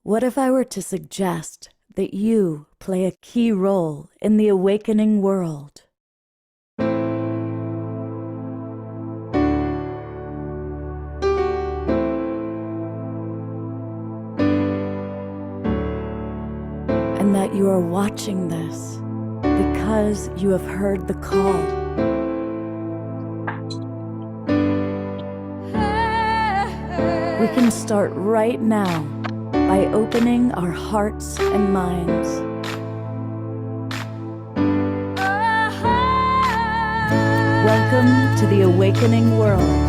What if I were to suggest that you play a key role in the awakening world? And that you are watching this because you have heard the call. We can start right now by opening our hearts and minds. Welcome to the awakening world.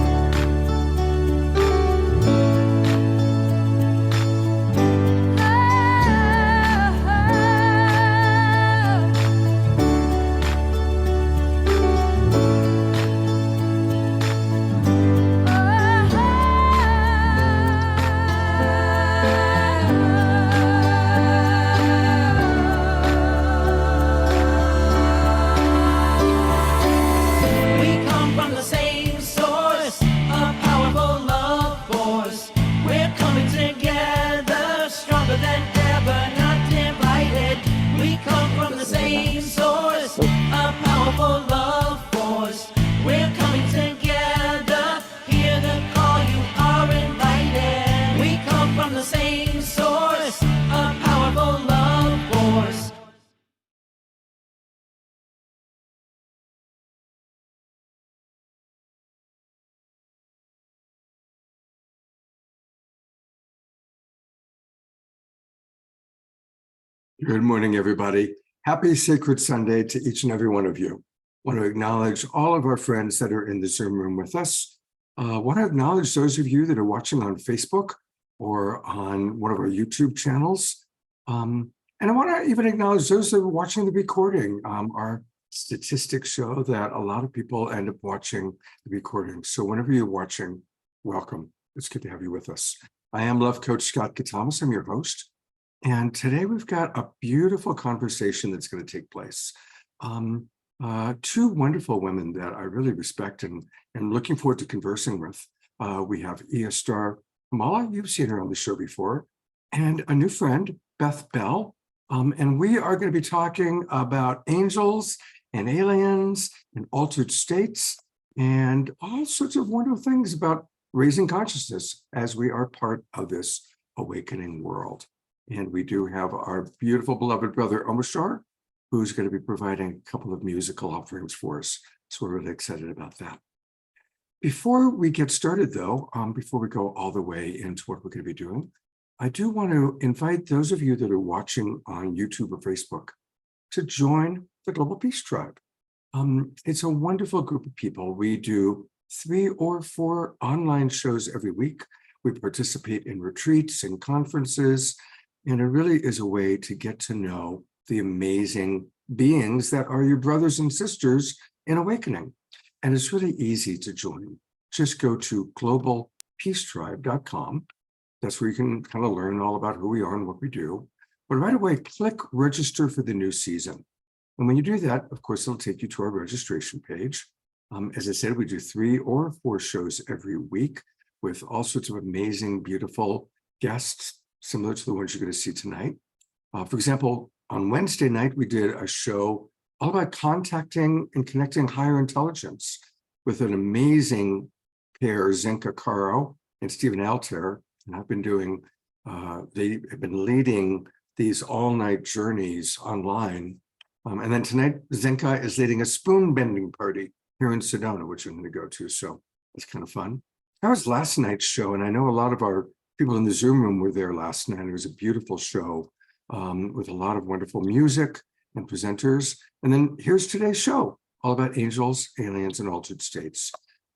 Good morning, everybody. Happy Sacred Sunday to each and every one of you. I want to acknowledge all of our friends that are in the Zoom room with us. I want to acknowledge those of you that are watching on Facebook or on one of our YouTube channels. And I want to even acknowledge those that are watching the recording. Our statistics show that a lot of people end up watching the recording. So whenever you're watching, welcome. It's good to have you with us. I am Love Coach Scott Catamas. I'm your host. And today we've got a beautiful conversation that's going to take place. Two wonderful women that I really respect and looking forward to conversing with. We have Eostar Kamala, you've seen her on the show before, and a new friend, Beth Bell. And we are going to be talking about angels and aliens and altered states and all sorts of wonderful things about raising consciousness as we are part of this awakening world. And we do have our beautiful beloved brother, Omashar, who's going to be providing a couple of musical offerings for us. So we're really excited about that. Before we get started, though, before we go all the way into what we're going to be doing, I do want to invite those of you that are watching on YouTube or Facebook to join the Global Peace Tribe. It's a wonderful group of people. We do 3 or 4 online shows every week. We participate in retreats and conferences. And it really is a way to get to know the amazing beings that are your brothers and sisters in awakening. And it's really easy to join. Just go to globalpeacetribe.com. That's where you can kind of learn all about who we are and what we do. But right away, click register for the new season. And when you do that, of course, it'll take you to our registration page. As I said, we do 3 or 4 shows every week with all sorts of amazing, beautiful guests, similar to the ones you're going to see tonight. For example, on Wednesday night, we did a show all about contacting and connecting higher intelligence with an amazing pair, Zenka Caro and Stephen Altair. And I've been doing, they have been leading these all-night journeys online. And then tonight, Zenka is leading a spoon bending party here in Sedona, which I'm going to go to. So it's kind of fun. That was last night's show. And I know a lot of our people in the Zoom room were there last night. It was a beautiful show with a lot of wonderful music and presenters. And then here's today's show, all about angels, aliens, and altered states.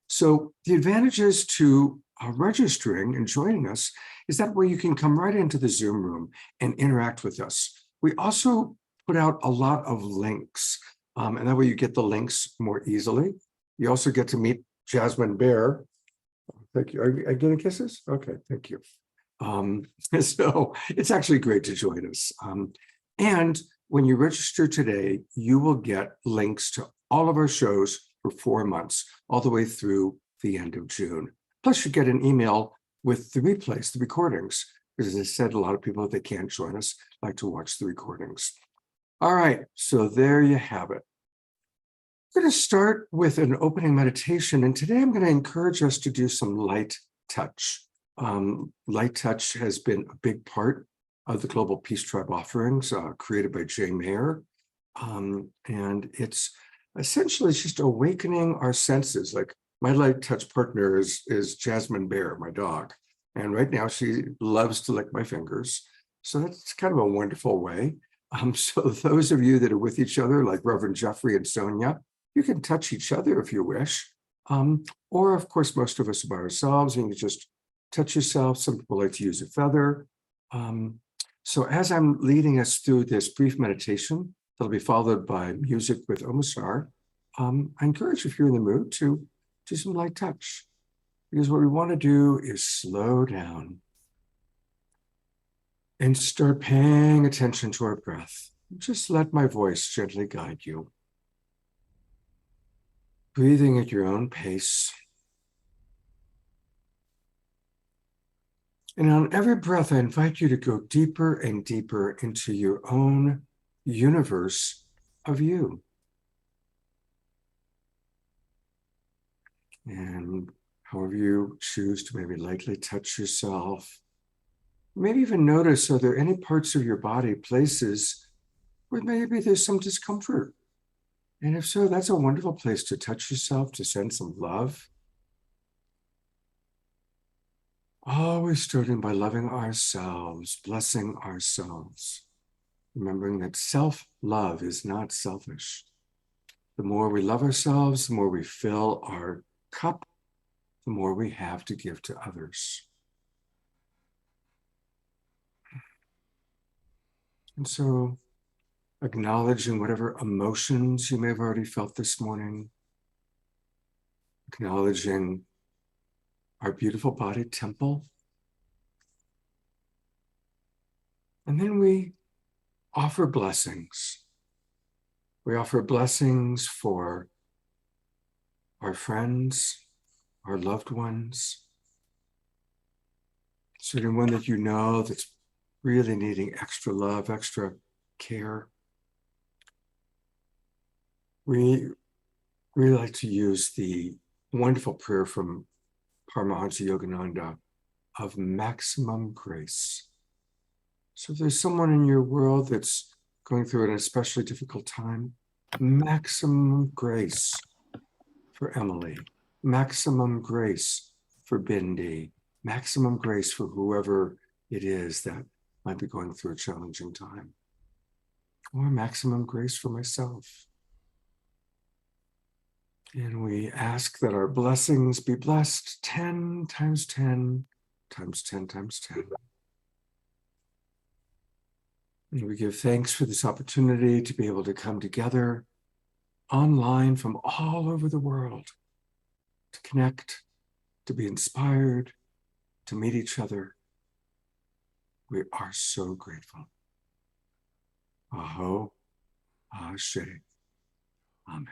So the advantages to registering and joining us is that way you can come right into the Zoom room and interact with us. We also put out a lot of links, and that way you get the links more easily. You also get to meet Jasmine Bear. Thank you. Are you getting kisses? Okay, thank you. So it's actually great to join us. And when you register today, you will get links to all of our shows for 4 months, all the way through the end of June. Plus, you get an email with the replays, the recordings. Because as I said, a lot of people, if they can't join us, like to watch the recordings. All right, so there you have it. I'm going to start with an opening meditation, and today I'm going to encourage us to do some light touch. Light touch has been a big part of the Global Peace Tribe offerings created by Jay Mayer. And it's essentially just awakening our senses. Like my light touch partner is Jasmine Bear, my dog. And right now she loves to lick my fingers. So that's kind of a wonderful way. So those of you that are with each other, like Reverend Jeffrey and Sonia, you can touch each other if you wish. Or of course, most of us are by ourselves, and you can just touch yourself. Some people like to use a feather. So as I'm leading us through this brief meditation, that'll be followed by music with Omashar, I encourage, if you're in the mood, to do some light touch. Because what we want to do is slow down and start paying attention to our breath. Just let my voice gently guide you. Breathing at your own pace. And on every breath, I invite you to go deeper and deeper into your own universe of you. And however you choose to maybe lightly touch yourself, maybe even notice, are there any parts of your body, places where maybe there's some discomfort? And if so, that's a wonderful place to touch yourself, to send some love. Always starting by loving ourselves, blessing ourselves, remembering that self-love is not selfish. The more we love ourselves, the more we fill our cup, the more we have to give to others. And so, acknowledging whatever emotions you may have already felt this morning, acknowledging our beautiful body temple. And then we offer blessings. We offer blessings for our friends, our loved ones, certain one that you know that's really needing extra love, extra care. We really like to use the wonderful prayer from Paramahansa Yogananda of maximum grace. So if there's someone in your world that's going through an especially difficult time, maximum grace for Emily, maximum grace for Bindi, maximum grace for whoever it is that might be going through a challenging time, or maximum grace for myself. And we ask that our blessings be blessed 10 times 10 times 10 times 10. And we give thanks for this opportunity to be able to come together online from all over the world, to connect, to be inspired, to meet each other. We are so grateful. Aho, Ashe, Amen.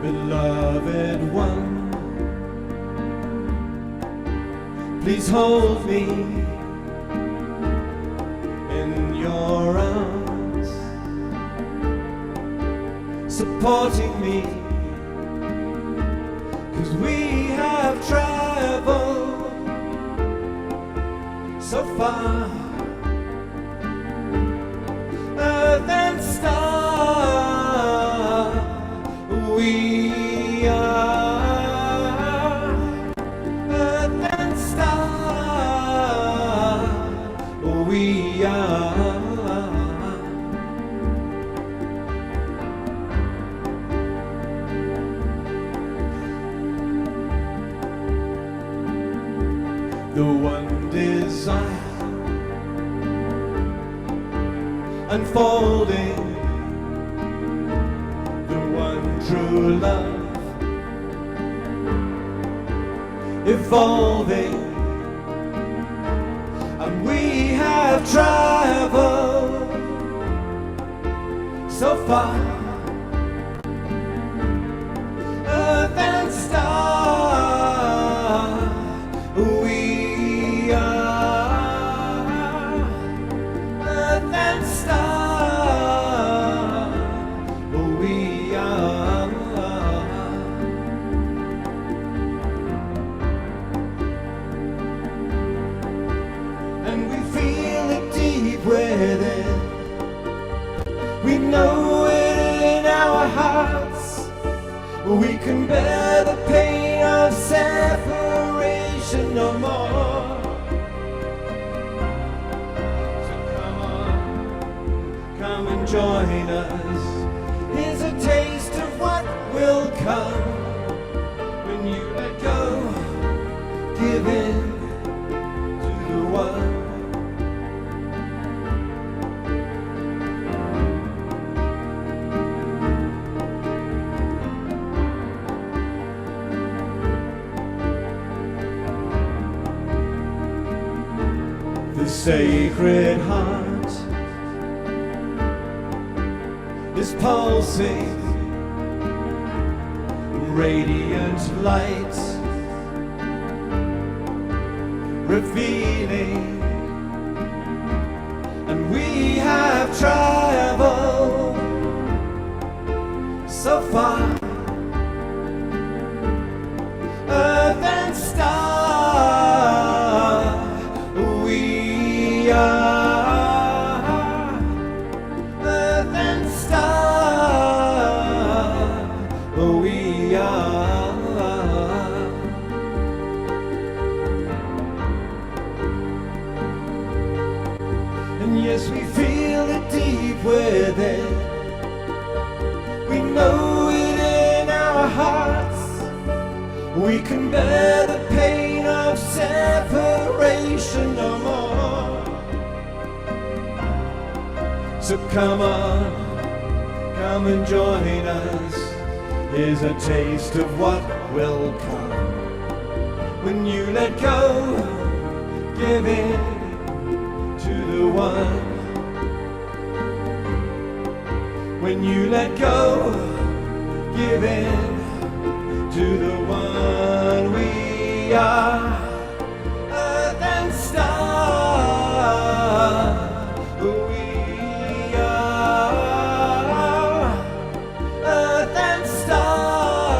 Beloved one, please hold me in your arms, supporting me, 'cause we have traveled so far, earth and star. We are earth and star. We are the one desire unfolding, the one true love evolving, and we have traveled so far, earth and star, we are earth and star, we are. And we feel it deep within, we know it in our hearts, we can bear the pain of separation no more. So come on, come and join us. Here's a taste of what will come when you let go, give in to the one. The sacred heart is pulsing, radiant light, revealing, and we have traveled so far, earth and star, we are earth and star, we are. And yes, we feel it deep within, we know it in our hearts, we can bear the pain of separation no more. So come on, come and join us. Here's a taste of what will come when you let go, give in to the one. When you let go, give in to the one. We are earth and star, we are earth and star,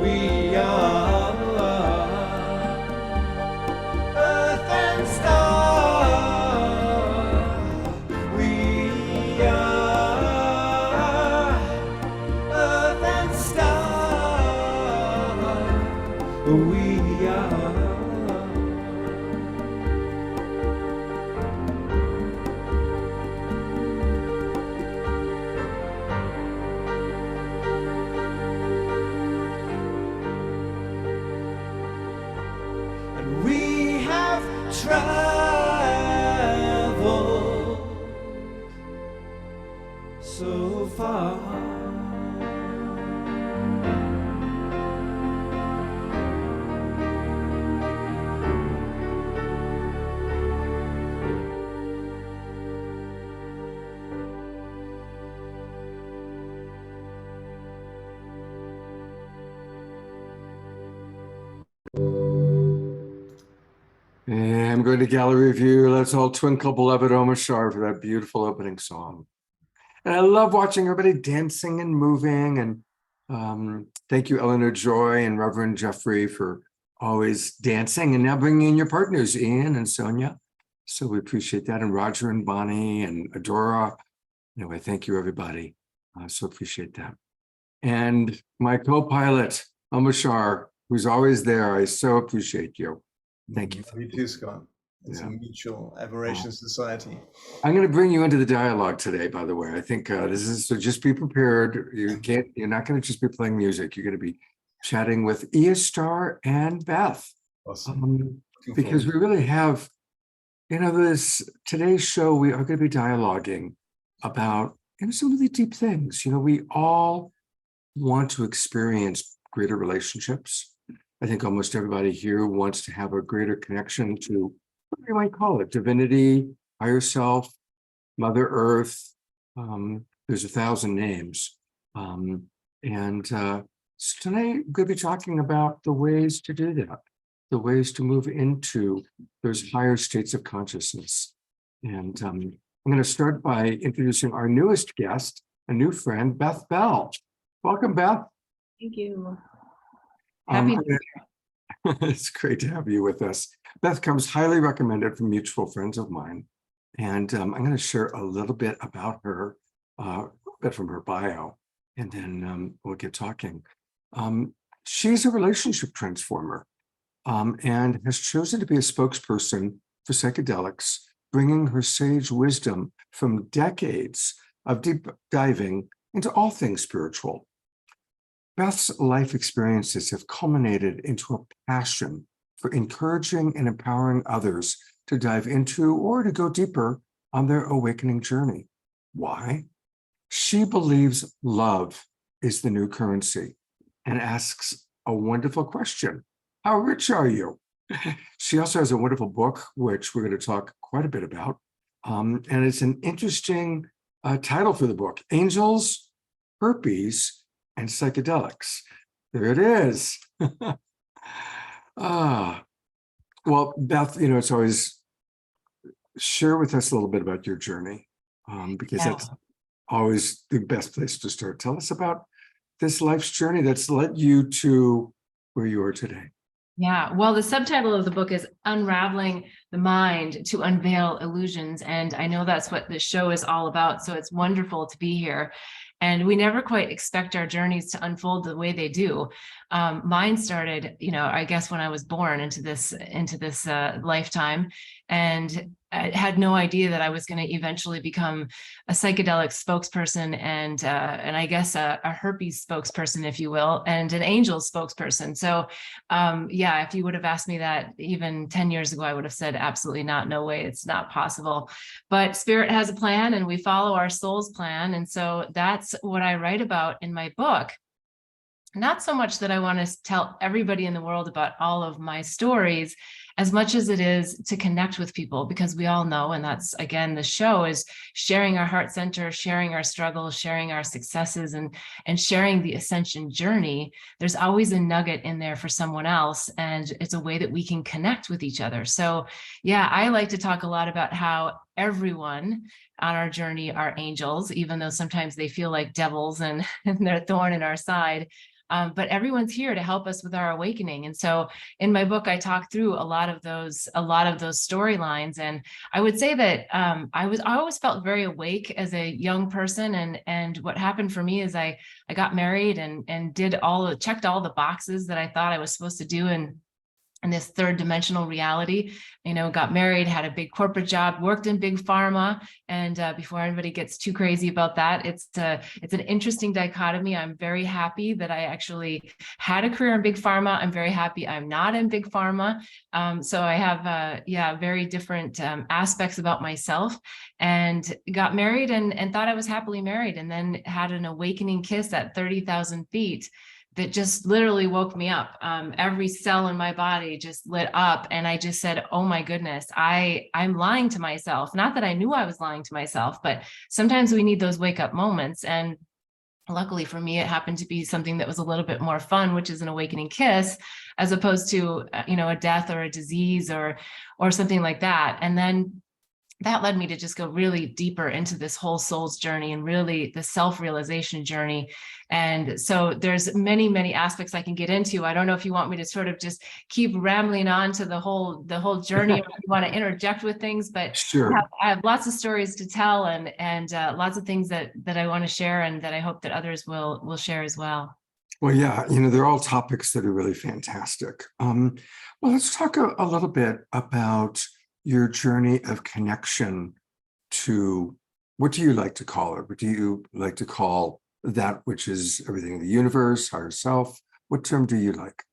we are earth and star, we are earth and star, we are. And we have traveled so far. And I'm going to gallery review. Let's all twinkle, beloved Omashar, for that beautiful opening song. And I love watching everybody dancing and moving. And thank you, Eleanor Joy and Reverend Jeffrey, for always dancing and now bringing in your partners, Ian and Sonia. So we appreciate that. And Roger and Bonnie and Adora. Anyway, thank you, everybody. I so appreciate that. And my co-pilot, Omashar, who's always there. I so appreciate you. Thank you. You too, Scott. It's a mutual admiration society. I'm going to bring you into the dialogue today, by the way. I think this is, so just be prepared. You're not going to just be playing music. You're going to be chatting with Eostar and Beth. Awesome. Looking because we forward. really have, today's show, we are going to be dialoguing about some really deep things. We all want to experience greater relationships. I think almost everybody here wants to have a greater connection to, what you might call it, divinity, higher self, Mother Earth. There's 1,000 names. So tonight we're going to be talking about the ways to do that, the ways to move into those higher states of consciousness. And I'm going to start by introducing our newest guest, a new friend, Beth Bell. Welcome, Beth. Thank you. It's great to have you with us. Beth comes highly recommended from mutual friends of mine. And I'm going to share a little bit about her, a bit from her bio, and then we'll get talking. She's a relationship transformer and has chosen to be a spokesperson for psychedelics, bringing her sage wisdom from decades of deep diving into all things spiritual. Beth's life experiences have culminated into a passion for encouraging and empowering others to dive into or to go deeper on their awakening journey. Why? She believes love is the new currency and asks a wonderful question. How rich are you? She also has a wonderful book, which we're going to talk quite a bit about. And it's an interesting title for the book, Angels, Herpes, and Psychedelics. There it is. Well, Beth, it's always share with us a little bit about your journey, because that's always the best place to start. Tell us about this life's journey that's led you to where you are today. Yeah, well, the subtitle of the book is Unraveling the Mind to Unveil Illusions. And I know that's what this show is all about. So it's wonderful to be here. And we never quite expect our journeys to unfold the way they do. Mine started, I guess when I was born into this lifetime, and I had no idea that I was going to eventually become a psychedelic spokesperson and I guess a herpes spokesperson, if you will, and an angel spokesperson. So if you would have asked me that even 10 years ago, I would have said absolutely not, no way, it's not possible. But Spirit has a plan and we follow our soul's plan. And so that's what I write about in my book. Not so much that I want to tell everybody in the world about all of my stories, as much as it is to connect with people, because we all know, and that's, again, the show is sharing our heart center, sharing our struggles, sharing our successes, and sharing the ascension journey. There's always a nugget in there for someone else, and it's a way that we can connect with each other. So yeah, I like to talk a lot about how everyone on our journey are angels, even though sometimes they feel like devils and they're a thorn in our side. But everyone's here to help us with our awakening. And so in my book, I talk through a lot of those storylines. And I would say that I always felt very awake as a young person. And what happened for me is I got married and checked all the boxes that I thought I was supposed to do in this third dimensional reality. Got married, had a big corporate job, worked in big pharma. And before anybody gets too crazy about that, it's an interesting dichotomy. I'm very happy that I actually had a career in big pharma. I'm very happy I'm not in big pharma. So I have very different aspects about myself, and got married and thought I was happily married, and then had an awakening kiss at 30,000 feet that just literally woke me up. Every cell in my body just lit up. And I just said, oh my goodness, I'm lying to myself. Not that I knew I was lying to myself, but sometimes we need those wake up moments. And luckily for me, it happened to be something that was a little bit more fun, which is an awakening kiss, as opposed to, a death or a disease or something like that. And then that led me to just go really deeper into this whole soul's journey and really the self-realization journey. And so there's many, many aspects I can get into. I don't know if you want me to sort of just keep rambling on to the whole journey, or if you want to interject with things, but Sure. I have lots of stories to tell and lots of things that I want to share, and that I hope that others will share as well. Well, yeah, they're all topics that are really fantastic. Well, let's talk a little bit about your journey of connection to, what do you like to call it? What do you like to call that which is everything in the universe, higher self? What term do you like?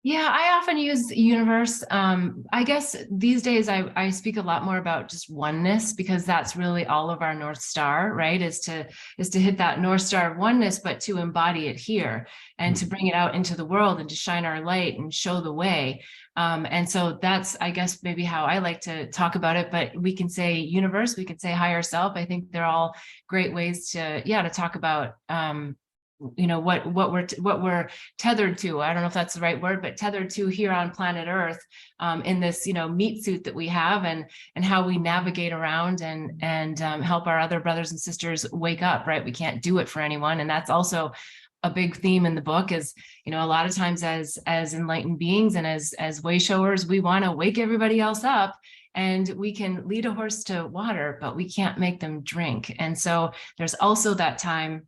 Yeah, I often use universe. I guess these days I speak a lot more about just oneness, because that's really all of our North Star, right? Is to hit that North Star of oneness, but to embody it here and to bring it out into the world and to shine our light and show the way. And so that's, I guess, maybe how I like to talk about it. But we can say universe, we can say higher self. I think they're all great ways to talk about what we're tethered to. I don't know if that's the right word, but tethered to here on planet Earth, in this meat suit that we have, and how we navigate around and help our other brothers and sisters wake up. Right, we can't do it for anyone, and that's also a big theme in the book. Is a lot of times as enlightened beings and as way showers, we want to wake everybody else up. And we can lead a horse to water, but we can't make them drink. And so there's also that time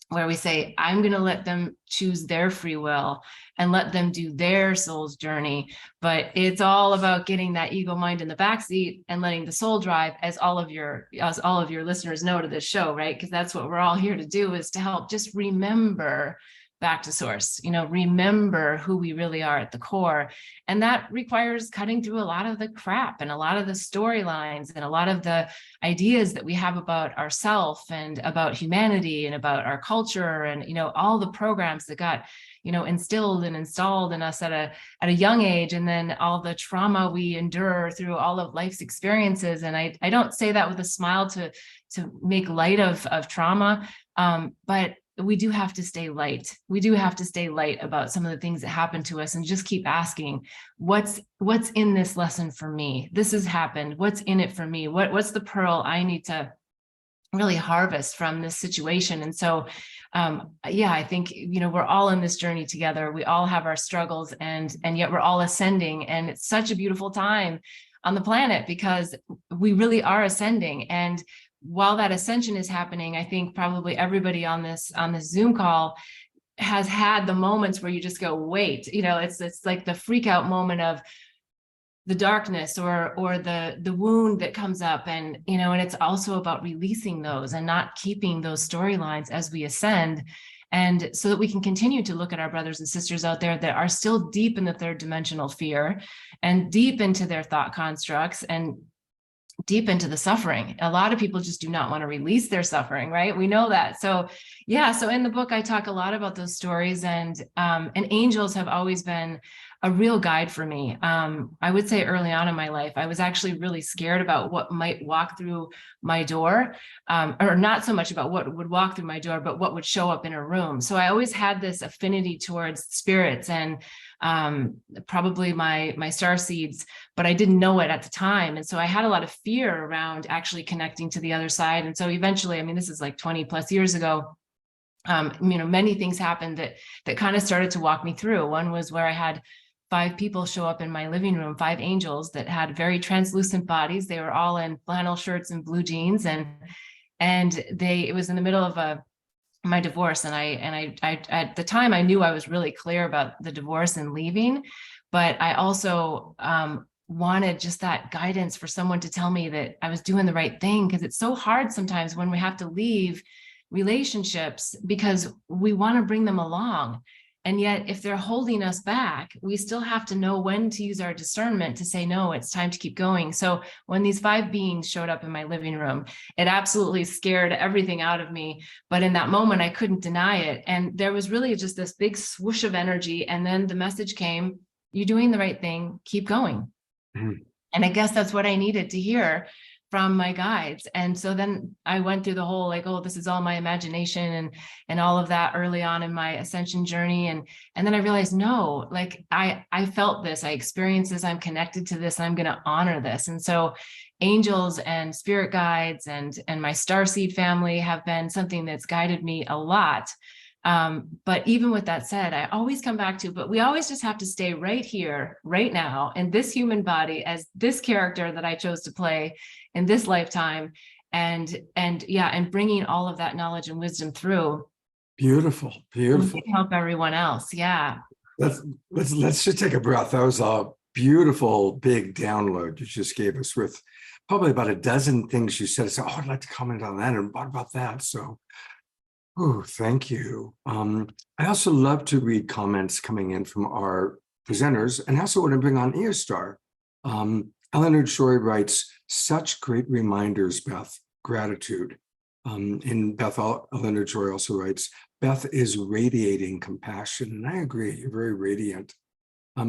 where we say, I'm going to let them choose their free will and let them do their soul's journey. But it's all about getting that ego mind in the backseat and letting the soul drive, as all of your listeners know to this show, right? Because that's what we're all here to do, is to help just remember back to source, remember who we really are at the core. And that requires cutting through a lot of the crap and a lot of the storylines and a lot of the ideas that we have about ourselves and about humanity and about our culture, and all the programs that got instilled and installed in us at a young age, and then all the trauma we endure through all of life's experiences. And I don't say that with a smile to make light of trauma, but we do have to stay light. We do have to stay light about some of the things that happen to us, and just keep asking, what's in this lesson for me? This has happened. What's in it for me? What's the pearl I need to really harvest from this situation? And so, I think, we're all in this journey together. We all have our struggles, and yet we're all ascending. And it's such a beautiful time on the planet, because we really are ascending. And while that ascension is happening, I think probably everybody on this Zoom call has had the moments where you just go, wait, it's like the freak out moment of the darkness or the wound that comes up. And it's also about releasing those and not keeping those storylines as we ascend. And so that we can continue to look at our brothers and sisters out there that are still deep in the third dimensional fear and deep into their thought constructs and deep into the suffering. A lot of people just do not want to release their suffering, right? We know that. So in the book, I talk a lot about those stories, and angels have always been a real guide for me. I would say early on in my life, I was actually really scared about what might walk through my door, or not so much about what would walk through my door, but what would show up in a room. So I always had this affinity towards spirits and probably my star seeds, but I didn't know it at the time. And so I had a lot of fear around actually connecting to the other side. And so eventually, this is like 20 plus years ago, many things happened that kind of started to walk me through. One was where I had 5 people show up in my living room, 5 angels that had very translucent bodies. They were all in flannel shirts and blue jeans, and it was in the middle of my divorce. And I at the time, I knew I was really clear about the divorce and leaving, but I also wanted just that guidance for someone to tell me that I was doing the right thing, because it's so hard sometimes when we have to leave relationships because we want to bring them along. And yet, if they're holding us back, we still have to know when to use our discernment to say, no, it's time to keep going. So when these 5 beings showed up in my living room, it absolutely scared everything out of me. But in that moment, I couldn't deny it. And there was really just this big swoosh of energy. And then the message came, you're doing the right thing, keep going. Mm-hmm. And I guess that's what I needed to hear from my guides. And so then I went through the whole, like, oh, this is all my imagination and all of that early on in my ascension journey. And then I realized, no, like I felt this, I experienced this, I'm connected to this, I'm going to honor this. And so angels and spirit guides and my starseed family have been something that's guided me a lot. But even with that said, I always come back to, but we always just have to stay right here, right now, in this human body as this character that I chose to play in this lifetime, and bringing all of that knowledge and wisdom through. Beautiful. Help everyone else. Yeah. Let's just take a breath. That was a beautiful big download you just gave us, with probably about a dozen things you said. So, I'd like to comment on that, and what about that? So, oh, thank you. I also love to read comments coming in from our presenters, and also want to bring on Eostar. Eleanor Joy writes, such great reminders, Beth, gratitude. And Eleanor Joy also writes, Beth is radiating compassion. And I agree, you're very radiant.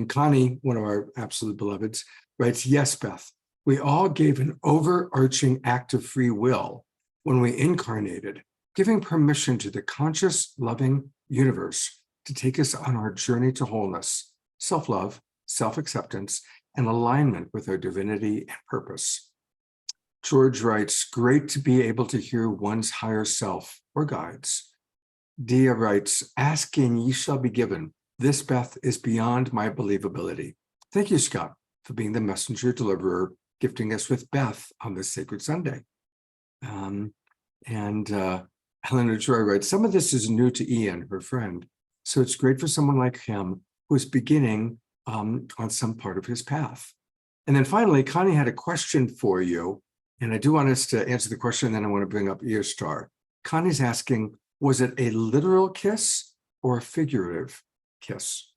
Connie, one of our absolute beloveds, writes, yes, Beth, we all gave an overarching act of free will when we incarnated, giving permission to the conscious, loving universe to take us on our journey to wholeness, self-love, self-acceptance, and alignment with our divinity and purpose. George writes, great to be able to hear one's higher self or guides. Dia writes, asking ye shall be given. This, Beth, is beyond my believability. Thank you, Scott, for being the messenger deliverer, gifting us with Beth on this sacred Sunday. Eleanor Joy writes, some of this is new to Ian, her friend, so it's great for someone like him who is beginning on some part of his path. And then finally, Connie had a question for you, and I do want us to answer the question, and then I want to bring up Eostar. Connie's asking, was it a literal kiss or a figurative kiss?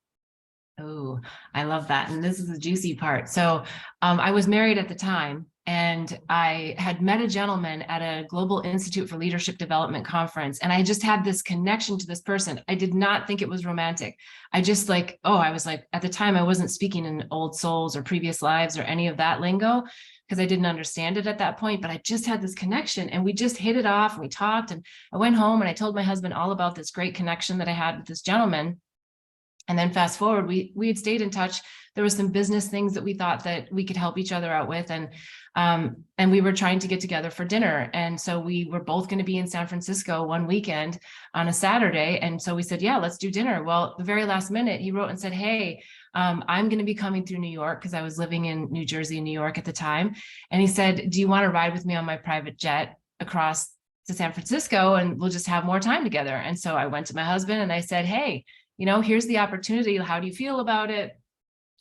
Oh, I love that. And this is the juicy part. So I was married at the time, and I had met a gentleman at a Global Institute for Leadership Development conference. And I just had this connection to this person. I did not think it was romantic. I just I was like, at the time, I wasn't speaking in old souls or previous lives or any of that lingo, because I didn't understand it at that point, but I just had this connection, and we just hit it off, and we talked, and I went home and I told my husband all about this great connection that I had with this gentleman. And then fast forward, we had stayed in touch. There was some business things that we thought that we could help each other out with. And we were trying to get together for dinner. And so we were both going to be in San Francisco one weekend on a Saturday. And so we said, yeah, let's do dinner. Well, the very last minute, he wrote and said, hey, I'm going to be coming through New York, because I was living in New Jersey and New York at the time. And he said, do you want to ride with me on my private jet across to San Francisco, and we'll just have more time together? And so I went to my husband and I said, hey, here's the opportunity. How do you feel about it?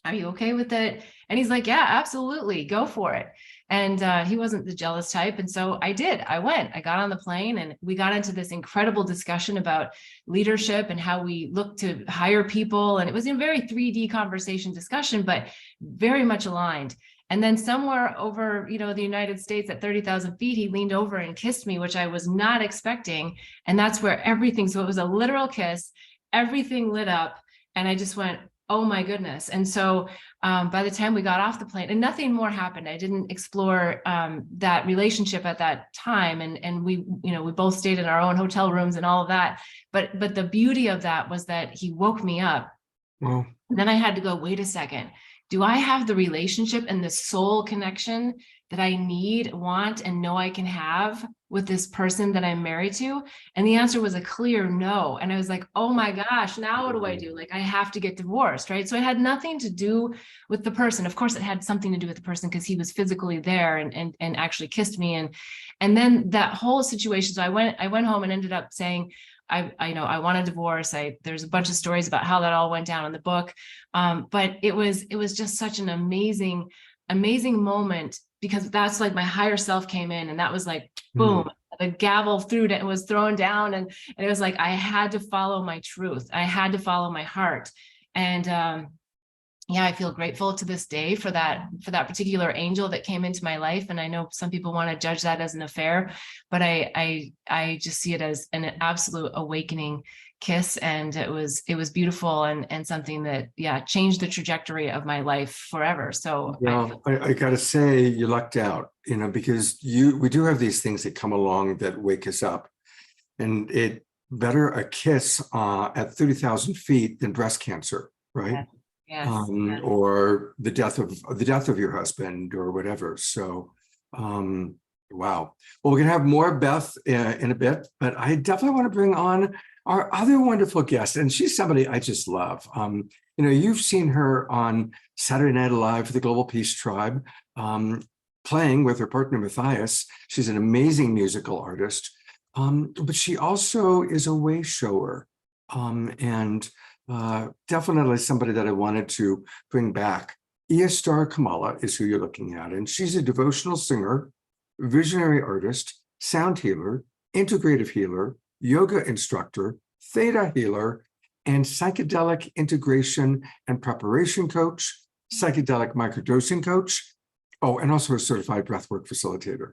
Are you okay with it? And he's like, yeah, absolutely. Go for it. And he wasn't the jealous type. And so I did. I went. I got on the plane, and we got into this incredible discussion about leadership and how we look to hire people. And it was a very 3D conversation discussion, but very much aligned. And then somewhere over, the United States at 30,000 feet, he leaned over and kissed me, which I was not expecting. And that's where everything, so it was a literal kiss, everything lit up. And I just went, oh my goodness. And so by the time we got off the plane, and nothing more happened, I didn't explore that relationship at that time. And we both stayed in our own hotel rooms and all of that. But the beauty of that was that he woke me up. Well, and then I had to go, wait a second. Do I have the relationship and the soul connection that I need, want, and know I can have with this person that I'm married to? And the answer was a clear no. And I was like, oh my gosh, now what do I do? I have to get divorced, right? So it had nothing to do with the person. Of course, it had something to do with the person, because he was physically there and actually kissed me. And then that whole situation. So I went home and ended up saying, I want a divorce. There's a bunch of stories about how that all went down in the book. But it was just such an amazing moment, because that's my higher self came in, and that was boom, the gavel was thrown down. And it was I had to follow my truth. I had to follow my heart. And I feel grateful to this day for that particular angel that came into my life. And I know some people want to judge that as an affair, but I just see it as an absolute awakening kiss. And it was beautiful and something that, changed the trajectory of my life forever. So I got to say, you lucked out, because we do have these things that come along that wake us up, and it better a kiss at 30,000 feet than breast cancer, right? Yes. Or the death of your husband or whatever. So, wow. Well, we're gonna have more Beth in a bit, but I definitely want to bring on our other wonderful guest, and she's somebody I just love. You've seen her on Saturday Night Live for the Global Peace Tribe, playing with her partner Matthias. She's an amazing musical artist, but she also is a way shower, and definitely somebody that I wanted to bring back. Eostar Kamala is who you're looking at, and she's a devotional singer, visionary artist, sound healer, integrative healer, yoga instructor, theta healer, and psychedelic integration and preparation coach, psychedelic microdosing coach, oh, and also a certified breathwork facilitator.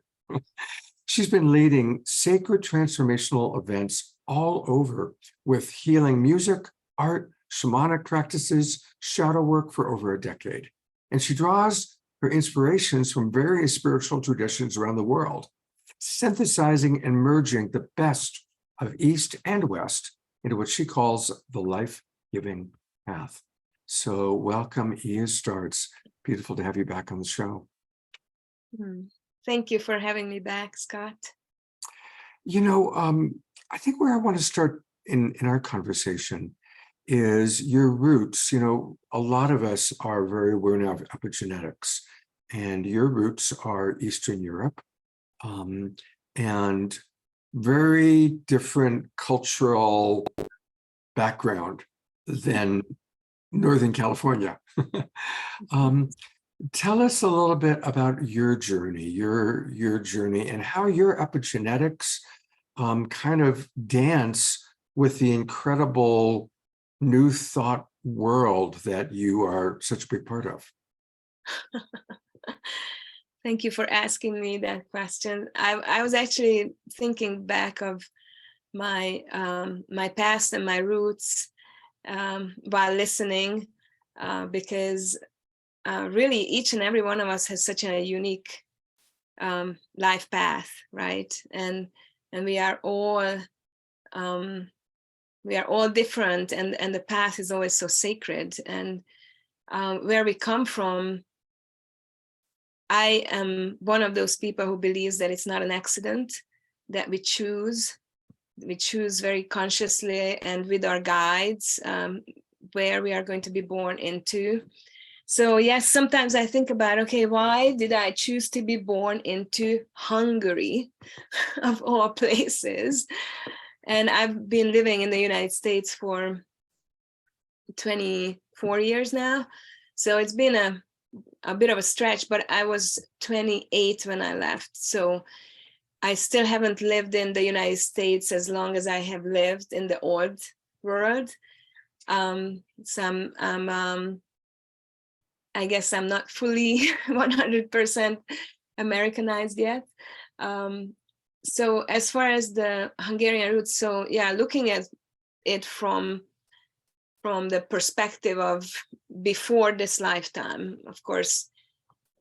She's been leading sacred transformational events all over with healing music, art, shamanic practices, shadow work for over a decade. And she draws her inspirations from various spiritual traditions around the world, synthesizing and merging the best of East and West into what she calls the life-giving path. So welcome, Eostar. It's beautiful to have you back on the show. Thank you for having me back, Scott. You know, I think where I want to start in our conversation is your roots. You know, a lot of us are very aware now of epigenetics, and your roots are Eastern Europe, and very different cultural background than Northern California. Tell us a little bit about your journey, your journey, and how your epigenetics kind of dance with the incredible new thought world that you are such a big part of. Thank you for asking me that question. I was actually thinking back of my my past and my roots while listening, because really each and every one of us has such a unique life path, right? And we are all different, and the path is always so sacred. And where we come from, I am one of those people who believes that it's not an accident, that we choose very consciously and with our guides where we are going to be born into. So yes, sometimes I think about, okay, why did I choose to be born into Hungary, of all places? And I've been living in the United States for 24 years now. So it's been a bit of a stretch, but I was 28 when I left. So I still haven't lived in the United States as long as I have lived in the old world. I guess I'm not fully 100% Americanized yet. So as far as the Hungarian roots, so yeah, looking at it from the perspective of before this lifetime, of course,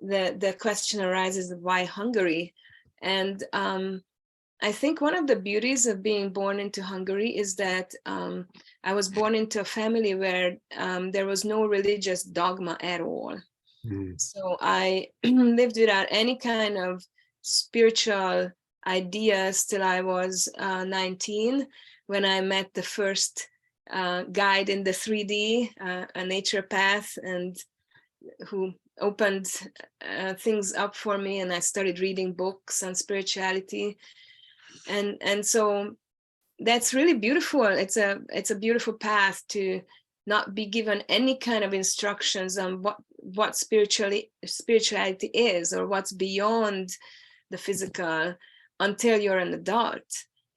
the question arises of why Hungary? And I think one of the beauties of being born into Hungary is that I was born into a family where there was no religious dogma at all. So I lived without any kind of spiritual ideas till I was 19, when I met the first guide in the 3D, a naturopath, and who opened things up for me, and I started reading books on spirituality, and so that's really beautiful. It's a beautiful path to not be given any kind of instructions on what spirituality is, or what's beyond the physical, until you're an adult,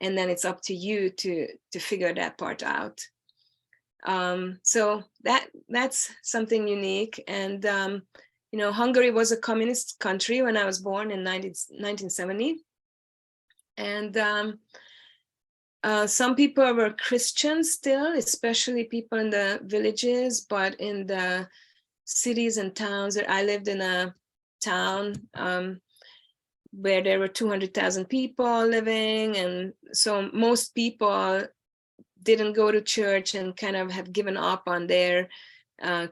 and then it's up to you to figure that part out. So that's something unique. And Hungary was a communist country when I was born in 1970, and some people were Christians still, especially people in the villages, but in the cities and towns, I lived in a town where there were 200,000 people living, and so most people didn't go to church and kind of have given up on their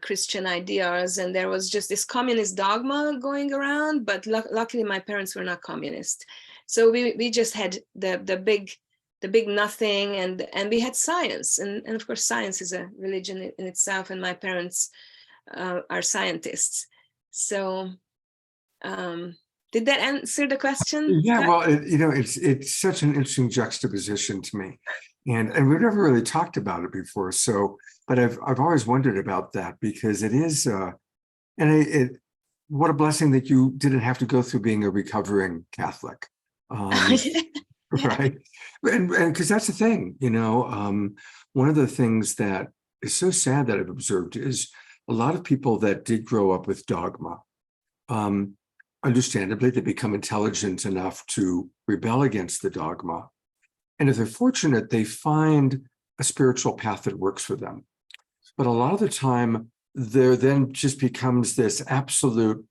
Christian ideas, and there was just this communist dogma going around. But luckily my parents were not communist, so we just had the big nothing, and we had science, and of course science is a religion in itself, and my parents are scientists. So did that answer the question? Yeah, well, it's such an interesting juxtaposition to me, and we've never really talked about it before. So, but I've always wondered about that, because it is, what a blessing that you didn't have to go through being a recovering Catholic, right? And because that's the thing, one of the things that is so sad that I've observed is a lot of people that did grow up with dogma, understandably, they become intelligent enough to rebel against the dogma. And if they're fortunate, they find a spiritual path that works for them. But a lot of the time, there then just becomes this absolute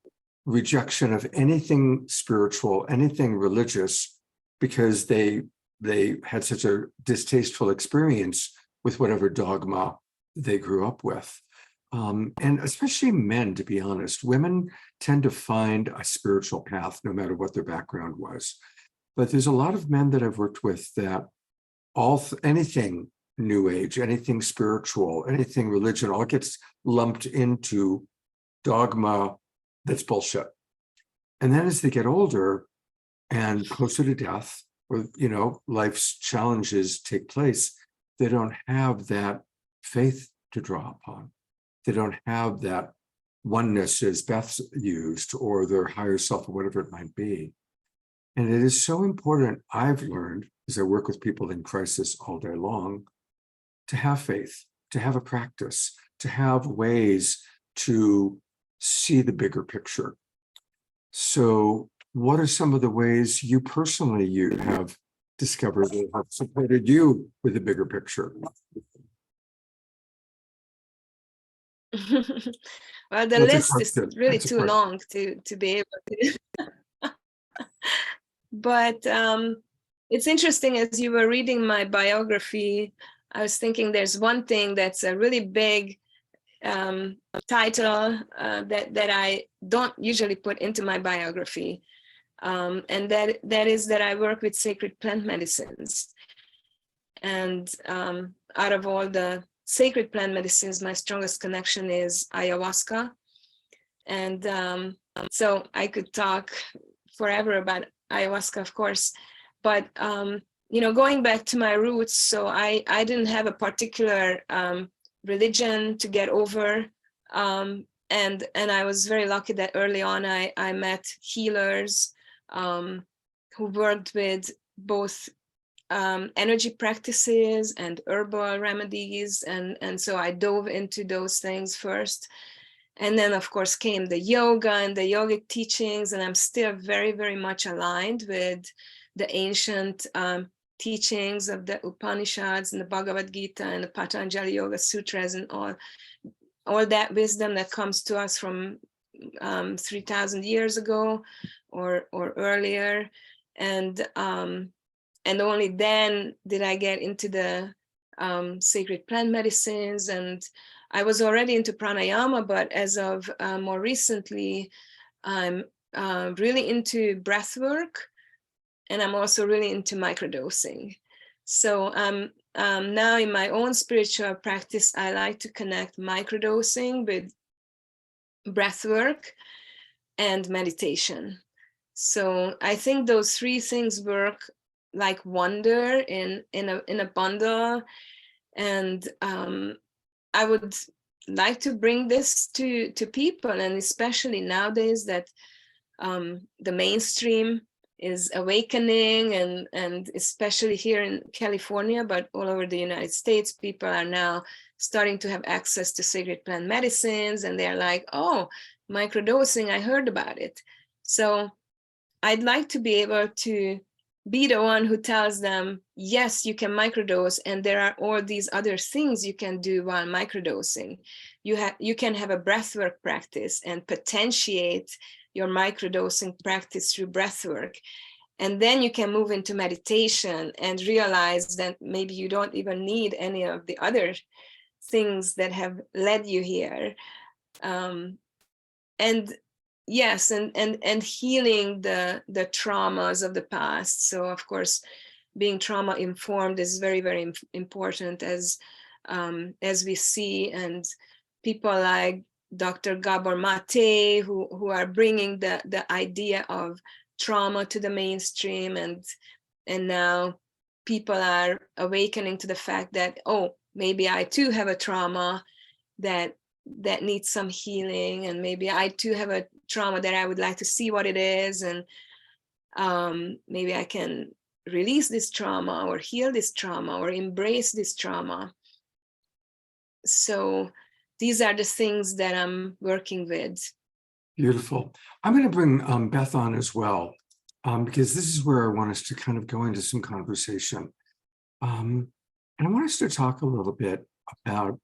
rejection of anything spiritual, anything religious, because they had such a distasteful experience with whatever dogma they grew up with. And especially men, to be honest, women tend to find a spiritual path no matter what their background was. But there's a lot of men that I've worked with that anything New Age, anything spiritual, anything religion, all gets lumped into dogma that's bullshit. And then as they get older and closer to death, or life's challenges take place, they don't have that faith to draw upon. They don't have that oneness, as Beth used, or their higher self, or whatever it might be. And it is so important, I've learned, as I work with people in crisis all day long, to have faith, to have a practice, to have ways to see the bigger picture. So what are some of the ways you personally have discovered that have supported you with the bigger picture? Well, the list is really too long to be able to. But it's interesting, as you were reading my biography, I was thinking there's one thing that's a really big title that I don't usually put into my biography. And that is that I work with sacred plant medicines. And out of all the sacred plant medicines, my strongest connection is ayahuasca. And so I could talk forever about ayahuasca, of course, but going back to my roots, so I didn't have a particular religion to get over, and I was very lucky that early on I met healers who worked with both energy practices and herbal remedies, and so I dove into those things first. And then, of course, came the yoga and the yogic teachings, and I'm still very, very much aligned with the ancient teachings of the Upanishads and the Bhagavad Gita and the Patanjali Yoga Sutras and all that wisdom that comes to us from 3,000 years ago or earlier. And only then did I get into the sacred plant medicines, and I was already into pranayama, but as of more recently, I'm really into breath work, and I'm also really into microdosing. So now in my own spiritual practice, I like to connect microdosing with breath work and meditation. So I think those three things work like wonder in a bundle, and I would like to bring this to people, and especially nowadays that the mainstream is awakening, and especially here in California, but all over the United States, people are now starting to have access to sacred plant medicines, and they're like, oh, microdosing, I heard about it. So I'd like to be able to be the one who tells them, yes, you can microdose, and there are all these other things you can do while microdosing. You can have a breathwork practice and potentiate your microdosing practice through breathwork. And then you can move into meditation and realize that maybe you don't even need any of the other things that have led you here. And yes, and healing the traumas of the past. So of course, being trauma informed is very, very important, as we see, and people like Dr. Gabor Mate, who are bringing the idea of trauma to the mainstream, and now people are awakening to the fact that, oh, maybe I too have a trauma that needs some healing, and maybe I too have a trauma that I would like to see what it is, and maybe I can release this trauma or heal this trauma or embrace this trauma. So these are the things that I'm working with. Beautiful. I'm going to bring Beth on as well, because this is where I want us to kind of go into some conversation. And I want us to talk a little bit about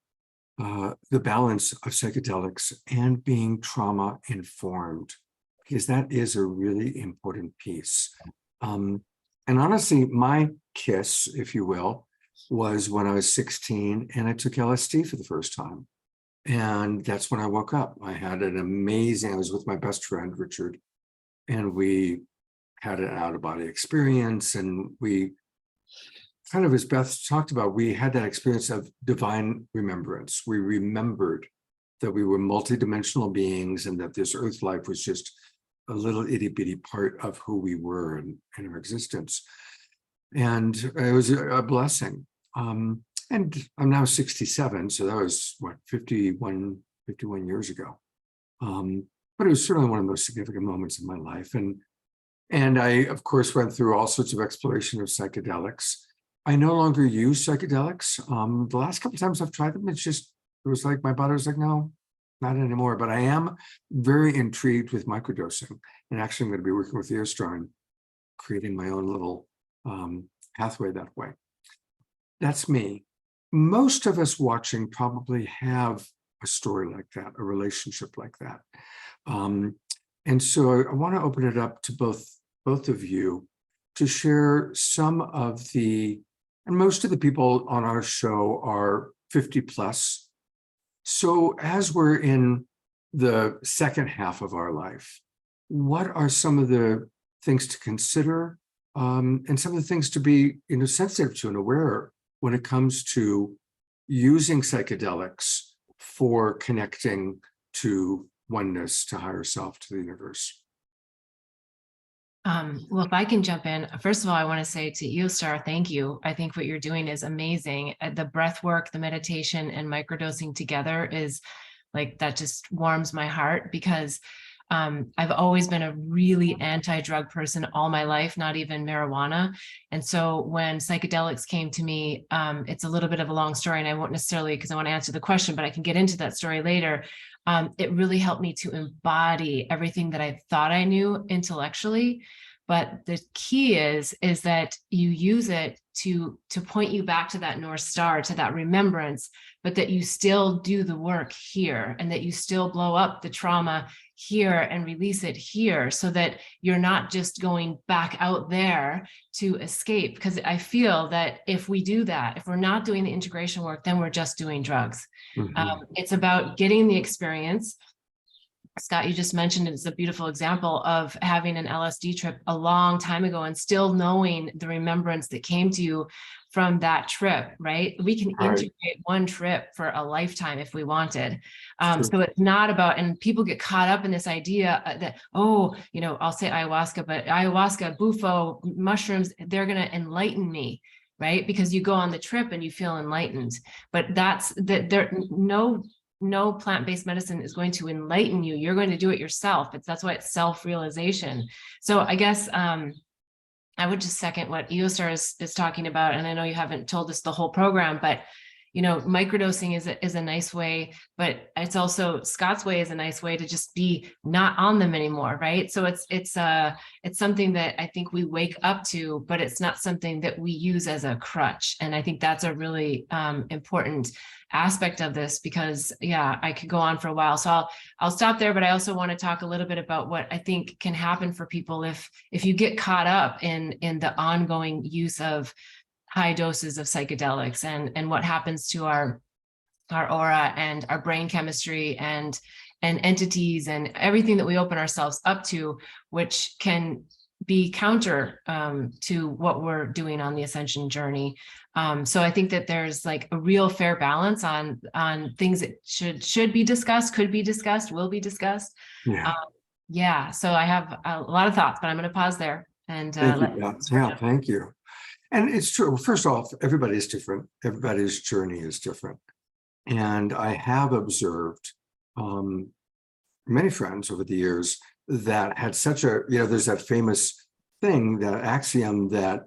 the balance of psychedelics and being trauma informed, because that is a really important piece. And honestly, my kiss, if you will, was when I was 16 and I took LSD for the first time. And that's when I woke up. I had an amazing, I was with my best friend, Richard, and we had an out-of-body experience. And we kind of, as Beth talked about, we had that experience of divine remembrance. We remembered that we were multidimensional beings and that this earth life was just a little itty-bitty part of who we were in our existence. And it was a blessing. And I'm now 67, so that was, what, 51 years ago. But it was certainly one of the most significant moments in my life. And I, of course, went through all sorts of exploration of psychedelics. I no longer use psychedelics. The last couple of times I've tried them, it was like, my body was like, no, not anymore. But I am very intrigued with microdosing. And actually, I'm going to be working with Eostar and creating my own little pathway that way. That's me. Most of us watching probably have a story like that, a relationship like that. And so I want to open it up to both of you to share some of and most of the people on our show are 50 plus. So as we're in the second half of our life, what are some of the things to consider, and some of the things to be sensitive to and aware when it comes to using psychedelics for connecting to oneness, to higher self, to the universe? Well, if I can jump in, first of all, I want to say to Eostar, thank you. I think what you're doing is amazing. The breath work, the meditation, and microdosing together is like, that just warms my heart, because I've always been a really anti-drug person all my life, not even marijuana. And so when psychedelics came to me, it's a little bit of a long story, and I won't necessarily, because I want to answer the question, but I can get into that story later. It really helped me to embody everything that I thought I knew intellectually. But the key is that you use it to point you back to that North Star, to that remembrance, but that you still do the work here, and that you still blow up the trauma here and release it here, so that you're not just going back out there to escape. Because I feel that if we do that, if we're not doing the integration work, then we're just doing drugs. Mm-hmm. It's about getting the experience. Scott, you just mentioned it's a beautiful example of having an LSD trip a long time ago and still knowing the remembrance that came to you from that trip, right? We can integrate one trip for a lifetime if we wanted. So it's not about, and people get caught up in this idea that, oh, I'll say ayahuasca, but ayahuasca, bufo, mushrooms, they're going to enlighten me, right? Because you go on the trip and you feel enlightened. But no plant-based medicine is going to enlighten you. You're going to do it yourself. That's why it's self-realization. So I guess I would just second what Eostar is talking about. And I know you haven't told us the whole program, but microdosing is a nice way, but it's also, Scott's way is a nice way to just be not on them anymore, right? So it's something that I think we wake up to, but it's not something that we use as a crutch. And I think that's a really important aspect of this, because I could go on for a while. So I'll stop there, but I also want to talk a little bit about what I think can happen for people if you get caught up in the ongoing use of high doses of psychedelics, and what happens to our aura and our brain chemistry and entities and everything that we open ourselves up to, which can be counter to what we're doing on the ascension journey. So I think that there's like a real fair balance on things that should be discussed, could be discussed, will be discussed. So I have a lot of thoughts, but I'm going to pause there. And thank you. And it's true. First off, everybody's different. Everybody's journey is different. And I have observed many friends over the years that had such a, there's that famous thing, that axiom that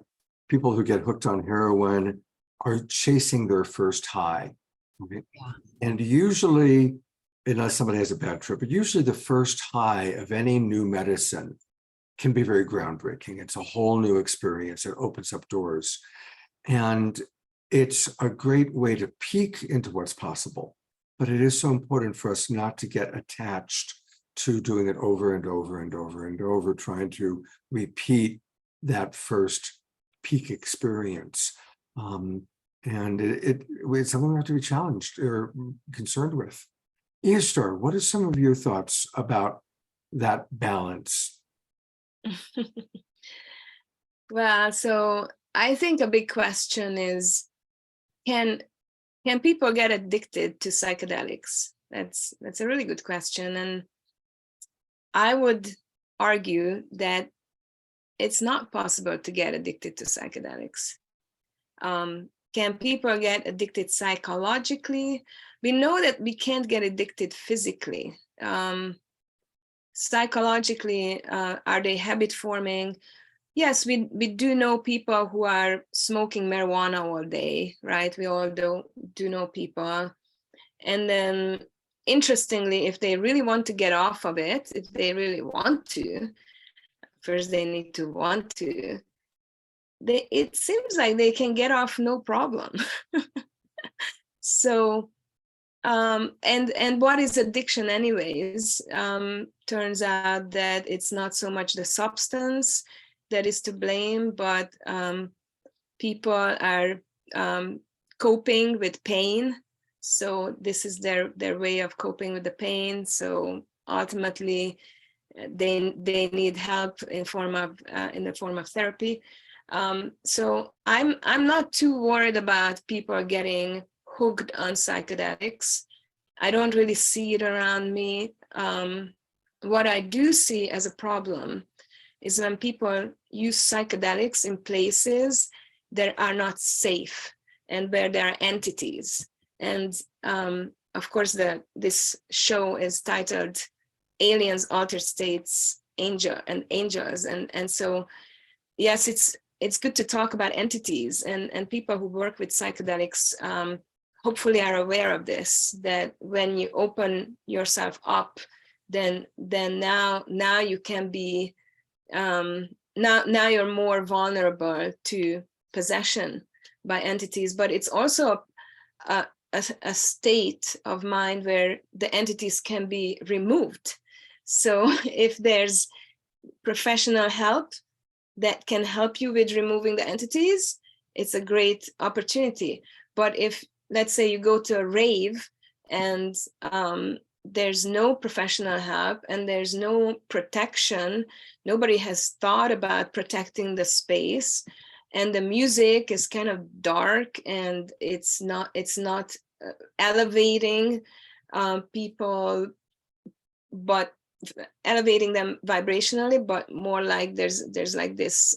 people who get hooked on heroin are chasing their first high. Right? Yeah. And usually, unless somebody has a bad trip, but usually the first high of any new medicine can be very groundbreaking. It's a whole new experience. It opens up doors. And it's a great way to peek into what's possible. But it is so important for us not to get attached to doing it over and over and over and over, trying to repeat that first peak experience. And it's something we have to be challenged or concerned with. Eostar, what are some of your thoughts about that balance? Well, so I think a big question is, can people get addicted to psychedelics? That's a really good question. And I would argue that it's not possible to get addicted to psychedelics. Can people get addicted psychologically? We know that we can't get addicted physically. Psychologically, are they habit forming? Yes, we do know people who are smoking marijuana all day, right? We all do know people. And then interestingly, if they really want to get off of it, if they really want to, first they need to want to, it seems like they can get off no problem. So, and what is addiction anyways? Turns out that it's not so much the substance that is to blame, but people are coping with pain. So this is their way of coping with the pain. So ultimately, they need help in the form of therapy. So I'm not too worried about people getting hooked on psychedelics. I don't really see it around me. What I do see as a problem is when people use psychedelics in places that are not safe and where there are entities. And of course, this show is titled Aliens, Altered States, Angels. And so, yes, it's good to talk about entities, and people who work with psychedelics hopefully are aware of this, that when you open yourself up, then now you can be, now you're more vulnerable to possession by entities. But it's also a state of mind where the entities can be removed. So if there's professional help that can help you with removing the entities, it's a great opportunity. But if, let's say, you go to a rave and there's no professional help and there's no protection, nobody has thought about protecting the space, and the music is kind of dark and it's not elevating people, but elevating them vibrationally, but more like there's like this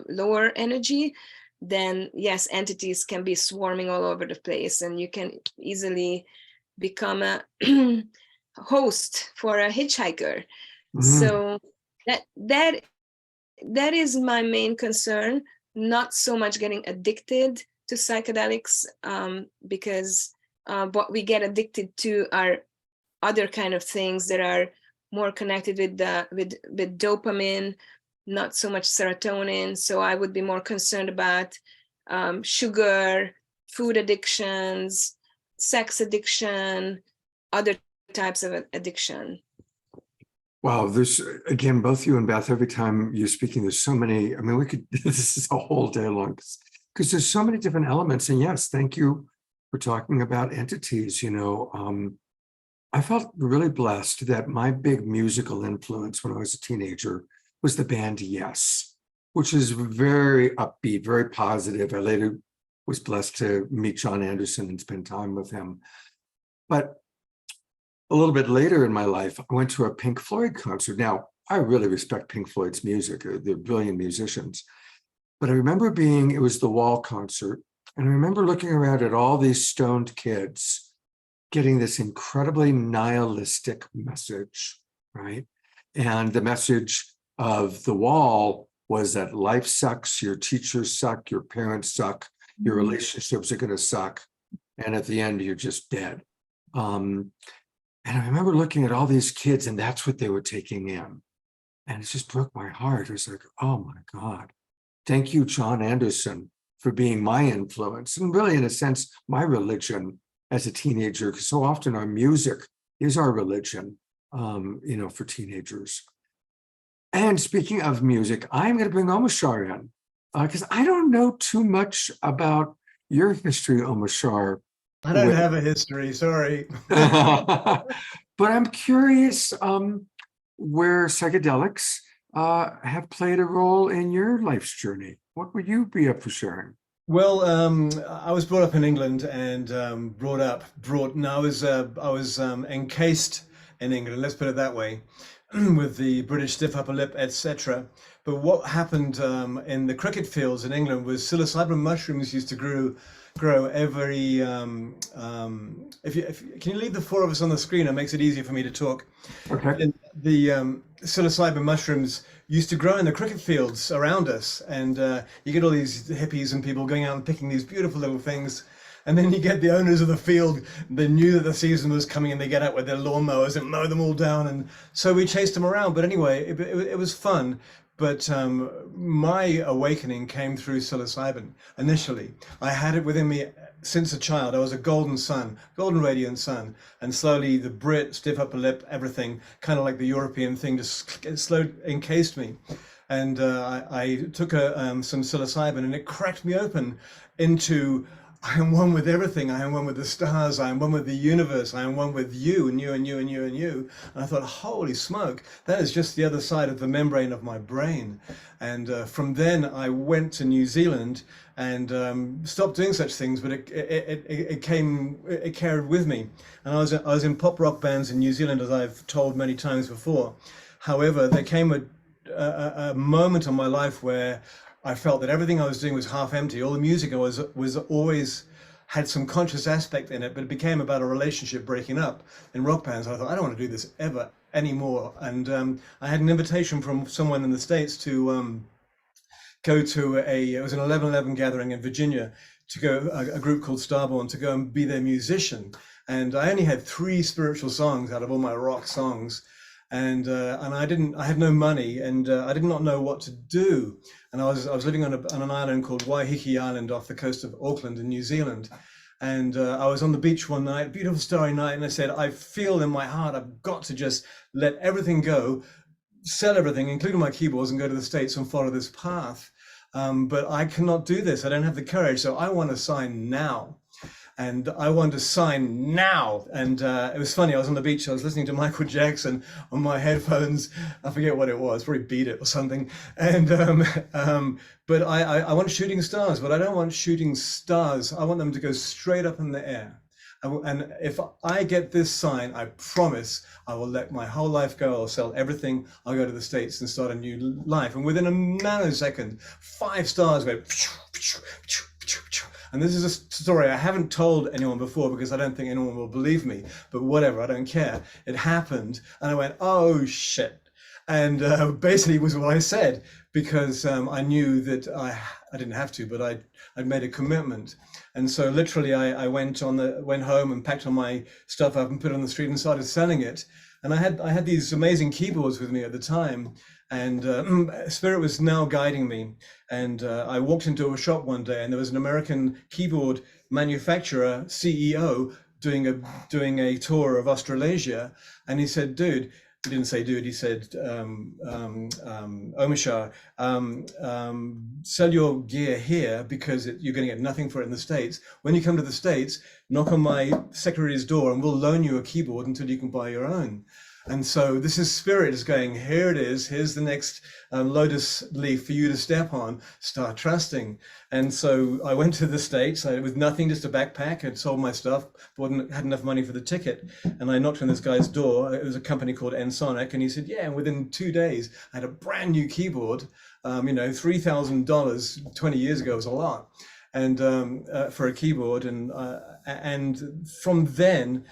lower energy, then yes, entities can be swarming all over the place, and you can easily become a host for a hitchhiker. So that is my main concern, not so much getting addicted to psychedelics, because what we get addicted to are other kind of things that are more connected with dopamine, not so much serotonin. So I would be more concerned about sugar, food addictions, sex addiction, other types of addiction. Wow, there's, again, both you and Beth, every time you're speaking, there's so many, I mean, we could, this is a whole day long, because there's so many different elements. And yes, thank you for talking about entities. I felt really blessed that my big musical influence when I was a teenager was the band Yes, which is very upbeat, very positive. I later was blessed to meet John Anderson and spend time with him. But a little bit later in my life, I went to a Pink Floyd concert. Now, I really respect Pink Floyd's music. They're brilliant musicians. But I remember it was the Wall concert, and I remember looking around at all these stoned kids getting this incredibly nihilistic message, right? And the message of the Wall was that life sucks, your teachers suck, your parents suck, your relationships are going to suck, and at the end, you're just dead. And I remember looking at all these kids, and that's what they were taking in. And it just broke my heart. It was like, oh my God. Thank you, John Anderson, for being my influence, and really, in a sense, my religion as a teenager, because so often our music is our religion, for teenagers. And speaking of music, I'm going to bring Omashar in, because I don't know too much about your history, Omashar. I don't have a history, sorry. But I'm curious where psychedelics have played a role in your life's journey. What would you be up for sharing? Well, I was brought up in England and I was encased in England, let's put it that way, with the British stiff upper lip, etc. But what happened in the cricket fields in England was psilocybin mushrooms used to grow every. Can you leave the four of us on the screen? It makes it easier for me to talk. Okay. And the psilocybin mushrooms used to grow in the cricket fields around us, and you get all these hippies and people going out and picking these beautiful little things. And then you get the owners of the field, they knew that the season was coming and they get out with their lawnmowers and mow them all down. And so we chased them around. But anyway, it was fun. But my awakening came through psilocybin initially. I had it within me since a child. I was a golden radiant sun. And slowly the Brit, stiff upper lip, everything, kind of like the European thing, just slowly encased me. And I took some psilocybin and it cracked me open into, I am one with everything. I am one with the stars. I am one with the universe. I am one with you and you and you and you and you. And I thought, holy smoke, that is just the other side of the membrane of my brain. And from then I went to New Zealand and stopped doing such things, but it carried with me. And I was in pop rock bands in New Zealand, as I've told many times before. However, there came a moment in my life where I felt that everything I was doing was half empty. All the music was always had some conscious aspect in it, but it became about a relationship breaking up in rock bands. I thought, I don't want to do this ever anymore. And I had an invitation from someone in the States to go to it was an 11/11 gathering in Virginia, to go, a group called Starborn, to go and be their musician. And I only had 3 spiritual songs out of all my rock songs. And I had no money, and I did not know what to do. And I was living on an island called Waiheke Island off the coast of Auckland in New Zealand. And I was on the beach one night, beautiful starry night, and I said, I feel in my heart I've got to just let everything go, sell everything, including my keyboards, and go to the States and follow this path. But I cannot do this. I don't have the courage. So I want to sign now. And I wanted to sign now. And it was funny, I was on the beach, I was listening to Michael Jackson on my headphones. I forget what it was, probably Beat It or something. And but I want shooting stars, but I don't want shooting stars. I want them to go straight up in the air. And if I get this sign, I promise I will let my whole life go. I'll sell everything. I'll go to the States and start a new life. And within a nanosecond, 5 stars went. And this is a story I haven't told anyone before because I don't think anyone will believe me, but whatever, I don't care. It happened and I went, oh shit. And basically it was what I said, because I knew that I didn't have to, but I'd made a commitment. And so literally I went home and packed all my stuff up and put it on the street and started selling it. And I had these amazing keyboards with me at the time. And Spirit was now guiding me. And I walked into a shop one day and there was an American keyboard manufacturer, CEO, doing a tour of Australasia. And he said, dude, he didn't say dude, he said, Omashar, sell your gear here because you're going to get nothing for it in the States. When you come to the States, knock on my secretary's door and we'll loan you a keyboard until you can buy your own. And so this is Spirit is going, here it is, here's the next lotus leaf for you to step on, start trusting. And so I went to the States with nothing, just a backpack. I'd sold my stuff, but had enough money for the ticket. And I knocked on this guy's door. It was a company called Ensonic. And he said, yeah, and within 2 days, I had a brand new keyboard, $3,000 20 years ago was a lot. And for a keyboard. And from then,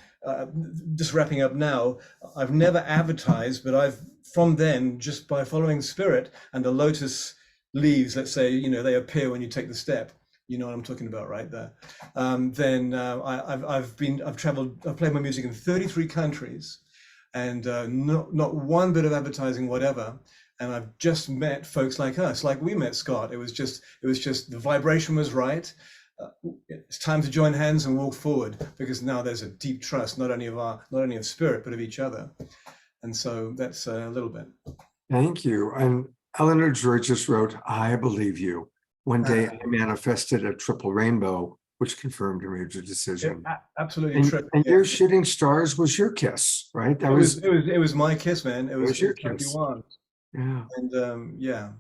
just wrapping up now, I've never advertised, but from then, just by following Spirit and the lotus leaves, let's say, they appear when you take the step. you know what I'm talking about right there. Then I've traveled, I've played my music in 33 countries, and not one bit of advertising, whatever. And I've just met folks like us, like we met Scott. It was just the vibration was right. It's time to join hands and walk forward, because now there's a deep trust, not only of spirit, but of each other. And so that's a little bit. Thank you. And Eleanor Joy just wrote, I believe you. One day I manifested a triple rainbow, which confirmed your major decision. Absolutely And, true. and your shooting stars was your kiss, right? That it was my kiss, man. It was your kiss. Yeah. And yeah,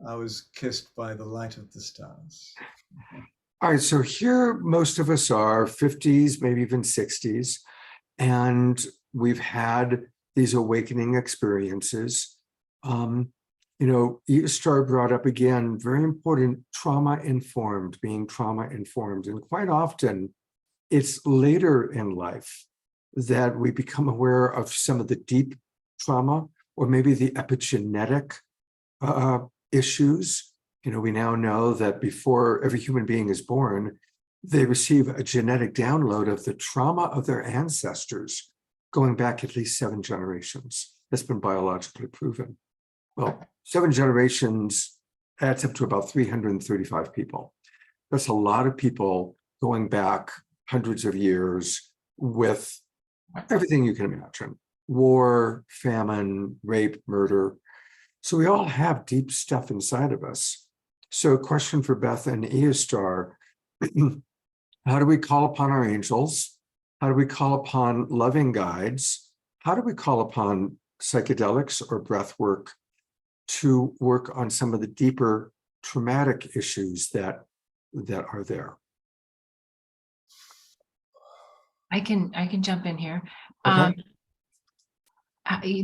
I was kissed by the light of the stars. All right, so here most of us are 50s, maybe even 60s, and we've had these awakening experiences. You know, Eostar brought up again, very important, trauma-informed, being trauma-informed. And quite often, it's later in life that we become aware of some of the deep trauma, or maybe the epigenetic issues. You know, we now know that before every human being is born, they receive a genetic download of the trauma of their ancestors, going back at least 7 generations. That's been biologically proven. Well, 7 generations adds up to about 335 people. That's a lot of people going back hundreds of years with everything you can imagine: war, famine, rape, murder. So we all have deep stuff inside of us. So a question for Beth and Eostar: how do we call upon our angels? How do we call upon loving guides? How do we call upon psychedelics or breath work to work on some of the deeper traumatic issues that are there? I can jump in here. Okay.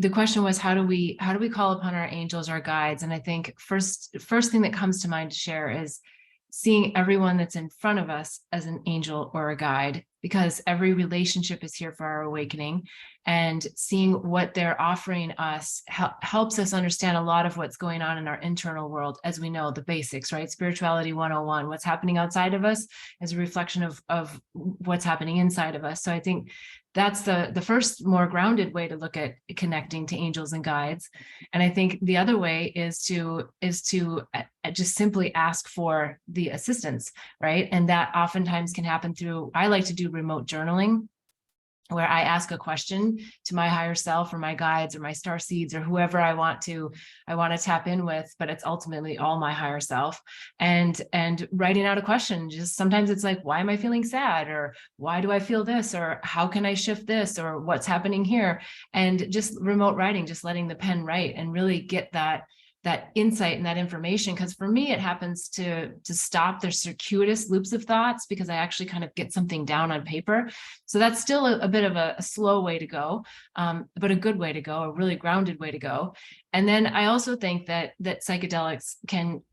The question was, how do we call upon our angels, our guides? And I think first thing that comes to mind to share is seeing everyone that's in front of us as an angel or a guide, because every relationship is here for our awakening, and seeing what they're offering us helps us understand a lot of what's going on in our internal world. As we know, the basics, right? Spirituality 101, what's happening outside of us is a reflection of what's happening inside of us. So I think that's the first more grounded way to look at connecting to angels and guides. And I think the other way is to just simply ask for the assistance, right? And that oftentimes can happen through, I like to do remote journaling, where I ask a question to my higher self or my guides or my star seeds or whoever I want to tap in with, but it's ultimately all my higher self, and writing out a question. Just sometimes it's like, why am I feeling sad? Or why do I feel this? Or how can I shift this? Or what's happening here? And just remote writing, just letting the pen write and really get that insight and that information. Because for me, it happens to stop their circuitous loops of thoughts, because I actually kind of get something down on paper. So that's still a bit of a slow way to go, but a good way to go, a really grounded way to go. And then I also think that psychedelics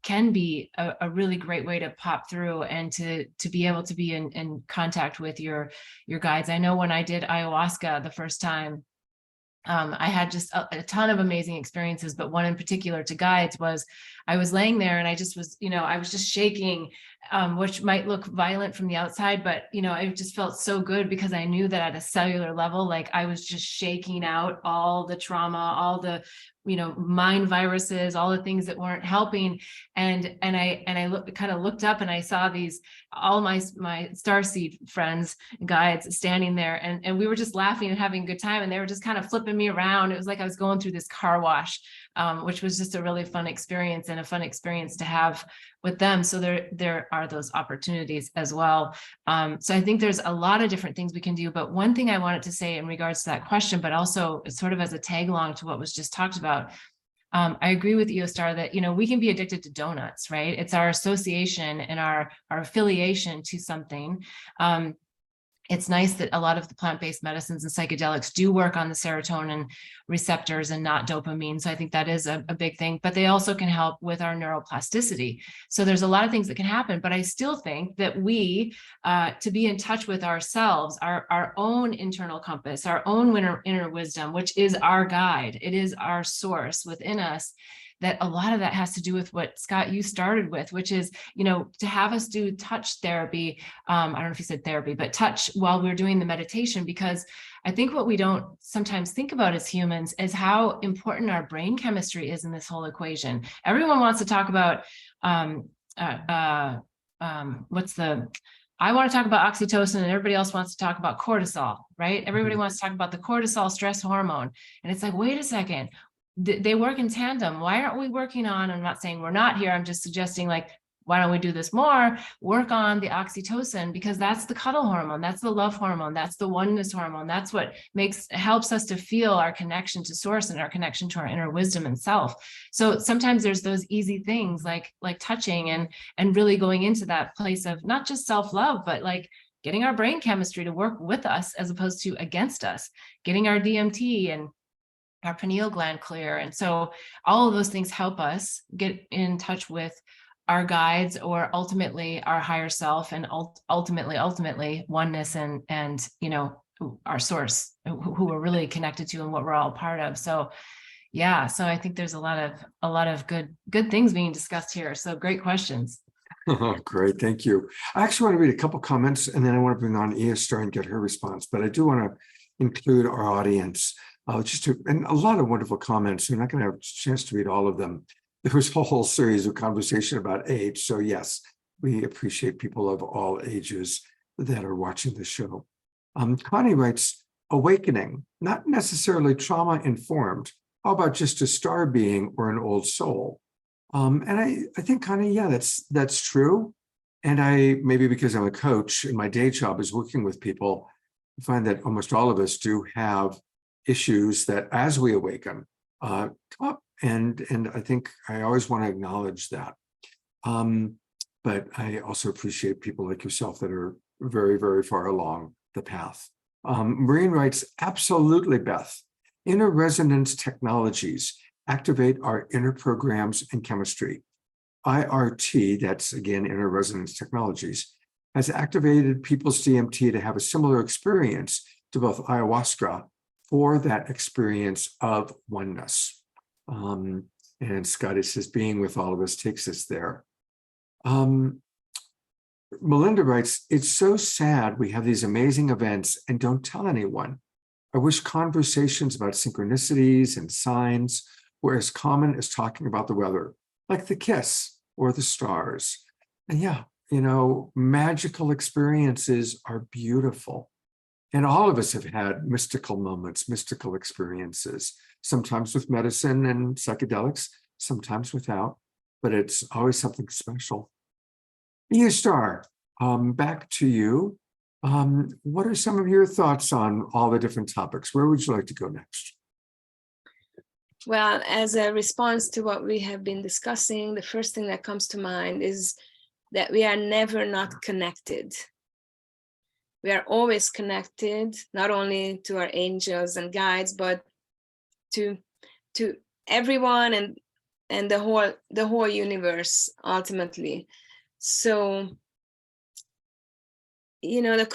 can be a really great way to pop through and to be able to be in contact with your guides. I know when I did ayahuasca the first time, I had just a ton of amazing experiences, but one in particular to guides was I was laying there and I just was, I was just shaking, which might look violent from the outside, but, it just felt so good, because I knew that at a cellular level, like I was just shaking out all the trauma, all the, mind viruses, all the things that weren't helping. And I kind of looked up and I saw all my starseed friends, guides standing there, and we were just laughing and having a good time. And they were just kind of flipping me around. It was like I was going through this car wash, which was just a really fun experience, and a fun experience to have with them. So there are those opportunities as well. So I think there's a lot of different things we can do. But one thing I wanted to say in regards to that question, but also sort of as a tag along to what was just talked about, I agree with Eostar that, we can be addicted to donuts, right? It's our association and our affiliation to something. It's nice that a lot of the plant-based medicines and psychedelics do work on the serotonin receptors and not dopamine. So I think that is a big thing, but they also can help with our neuroplasticity. So there's a lot of things that can happen, but I still think that we, to be in touch with ourselves, our own internal compass, our own inner wisdom, which is our guide, it is our source within us, that a lot of that has to do with what Scott, you started with, which is, to have us do touch therapy. I don't know if you said therapy, but touch while we're doing the meditation, because I think what we don't sometimes think about as humans is how important our brain chemistry is in this whole equation. Everyone wants to talk about I want to talk about oxytocin, and everybody else wants to talk about cortisol, right? Everybody wants to talk about the cortisol stress hormone. And it's like, wait a second, they work in tandem. Why aren't we working on, I'm not saying we're not here, I'm just suggesting, like, why don't we do this more? Work on the oxytocin, because that's the cuddle hormone, that's the love hormone, that's the oneness hormone. That's what helps us to feel our connection to source and our connection to our inner wisdom and self. So sometimes there's those easy things like touching and really going into that place of not just self-love, but like getting our brain chemistry to work with us as opposed to against us, getting our DMT and our pineal gland clear. And so all of those things help us get in touch with our guides, or ultimately our higher self, and ultimately oneness and our source, who we're really connected to and what we're all part of. So yeah, so I think there's a lot of good things being discussed here. So great questions. Great, thank you. I actually want to read a couple comments, and then I want to bring on Eostar and get her response, but I do want to include our audience. And a lot of wonderful comments. You're not going to have a chance to read all of them. There was a whole series of conversation about age. So yes, we appreciate people of all ages that are watching the show. Connie writes, awakening, not necessarily trauma informed. How about just a star being or an old soul? And I think, Connie, yeah, that's true. And maybe because I'm a coach and my day job is working with people, I find that almost all of us do have issues that as we awaken, come up. And I think I always want to acknowledge that. But I also appreciate people like yourself that are very, very far along the path. Maureen writes, absolutely, Beth. Inner resonance technologies activate our inner programs and chemistry. IRT, that's again, inner resonance technologies, has activated people's DMT to have a similar experience to both ayahuasca for that experience of oneness. And Scotty says, being with all of us takes us there. Melinda writes, it's so sad we have these amazing events and don't tell anyone. I wish conversations about synchronicities and signs were as common as talking about the weather, like the kiss or the stars. And yeah, magical experiences are beautiful. And all of us have had mystical moments, mystical experiences, sometimes with medicine and psychedelics, sometimes without, but it's always something special. Eostar, back to you. What are some of your thoughts on all the different topics? Where would you like to go next? Well, as a response to what we have been discussing, the first thing that comes to mind is that we are never not connected. We are always connected, not only to our angels and guides, but to everyone and the whole universe ultimately. So, the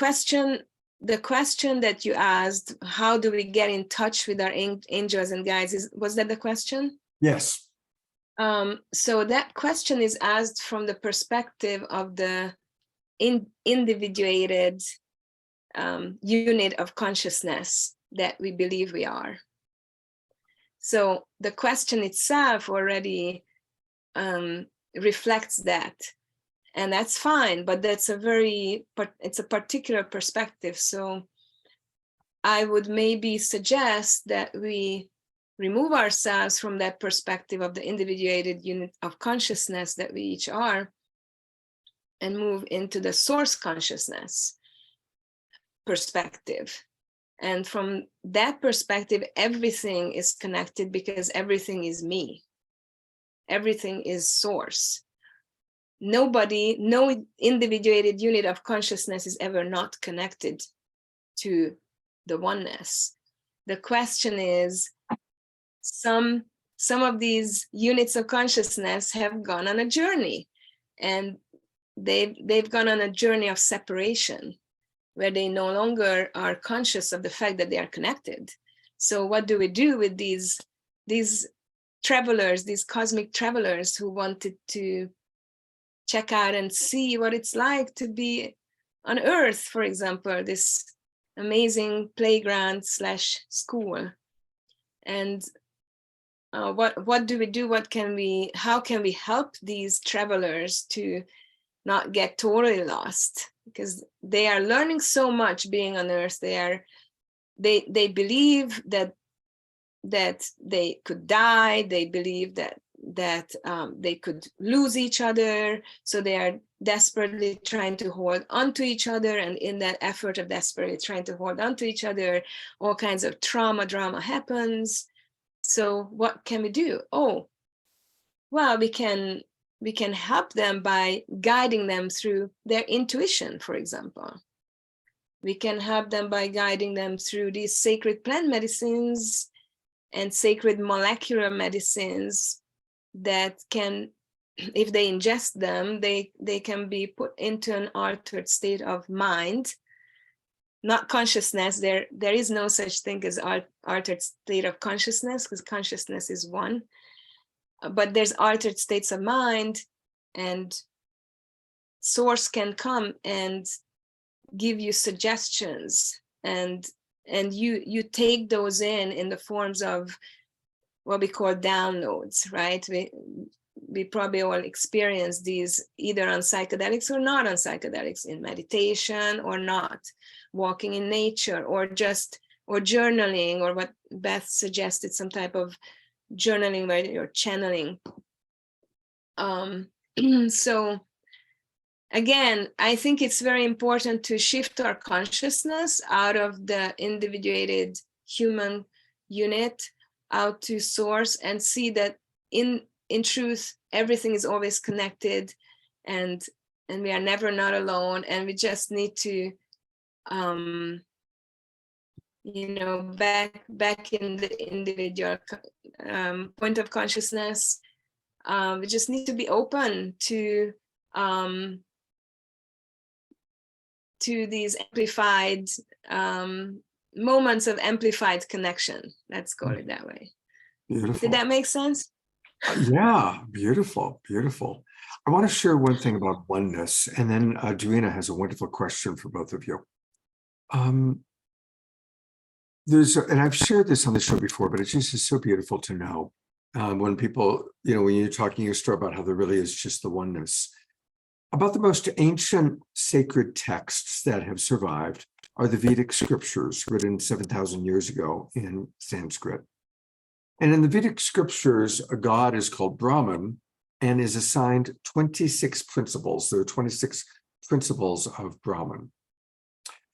question that you asked, how do we get in touch with our angels and guides, was that the question? Yes. So that question is asked from the perspective of the individuated unit of consciousness that we believe we are. So the question itself already reflects that, and that's fine, but it's a particular perspective. So I would maybe suggest that we remove ourselves from that perspective of the individuated unit of consciousness that we each are and move into the source consciousness perspective. And from that perspective, everything is connected because everything is me. Everything is source. No individuated unit of consciousness is ever not connected to the oneness. The question is, some of these units of consciousness have gone on a journey, and they've gone on a journey of separation, where they no longer are conscious of the fact that they are connected. So what do we do with these travelers, these cosmic travelers who wanted to check out and see what it's like to be on Earth, for example, this amazing playground / school. And what do we do? How can we help these travelers to not get totally lost? Because they are learning so much being on Earth. They believe that they could die. They believe that they could lose each other. So they are desperately trying to hold on to each other. And in that effort of desperately trying to hold on to each other, all kinds of drama happens. So what can we do? Oh, well, we can help them by guiding them through their intuition, for example. We can help them by guiding them through these sacred plant medicines and sacred molecular medicines that can, if they ingest them, they can be put into an altered state of mind, not consciousness. There is no such thing as altered state of consciousness, because consciousness is one. But there's altered states of mind, and source can come and give you suggestions, and you take those in the forms of what we call downloads, right? We probably all experience these either on psychedelics or not on psychedelics, in meditation or not, walking in nature, or journaling, or what Beth suggested, some type of journaling where you're channeling. So again, I think it's very important to shift our consciousness out of the individuated human unit out to source, and see that in truth, everything is always connected, and we are never not alone. And we just need to, back in the individual point of consciousness, we just need to be open to these amplified moments of amplified connection. Let's call it that way. Beautiful. Did that make sense? Yeah, beautiful, beautiful. I want to share one thing about oneness, and then Joanna has a wonderful question for both of you. And I've shared this on the show before, but it just is so beautiful to know when people, when you're talking your story about how there really is just the oneness. About the most ancient sacred texts that have survived are the Vedic scriptures, written 7,000 years ago in Sanskrit. And in the Vedic scriptures, a god is called Brahman and is assigned 26 principles. There are 26 principles of Brahman.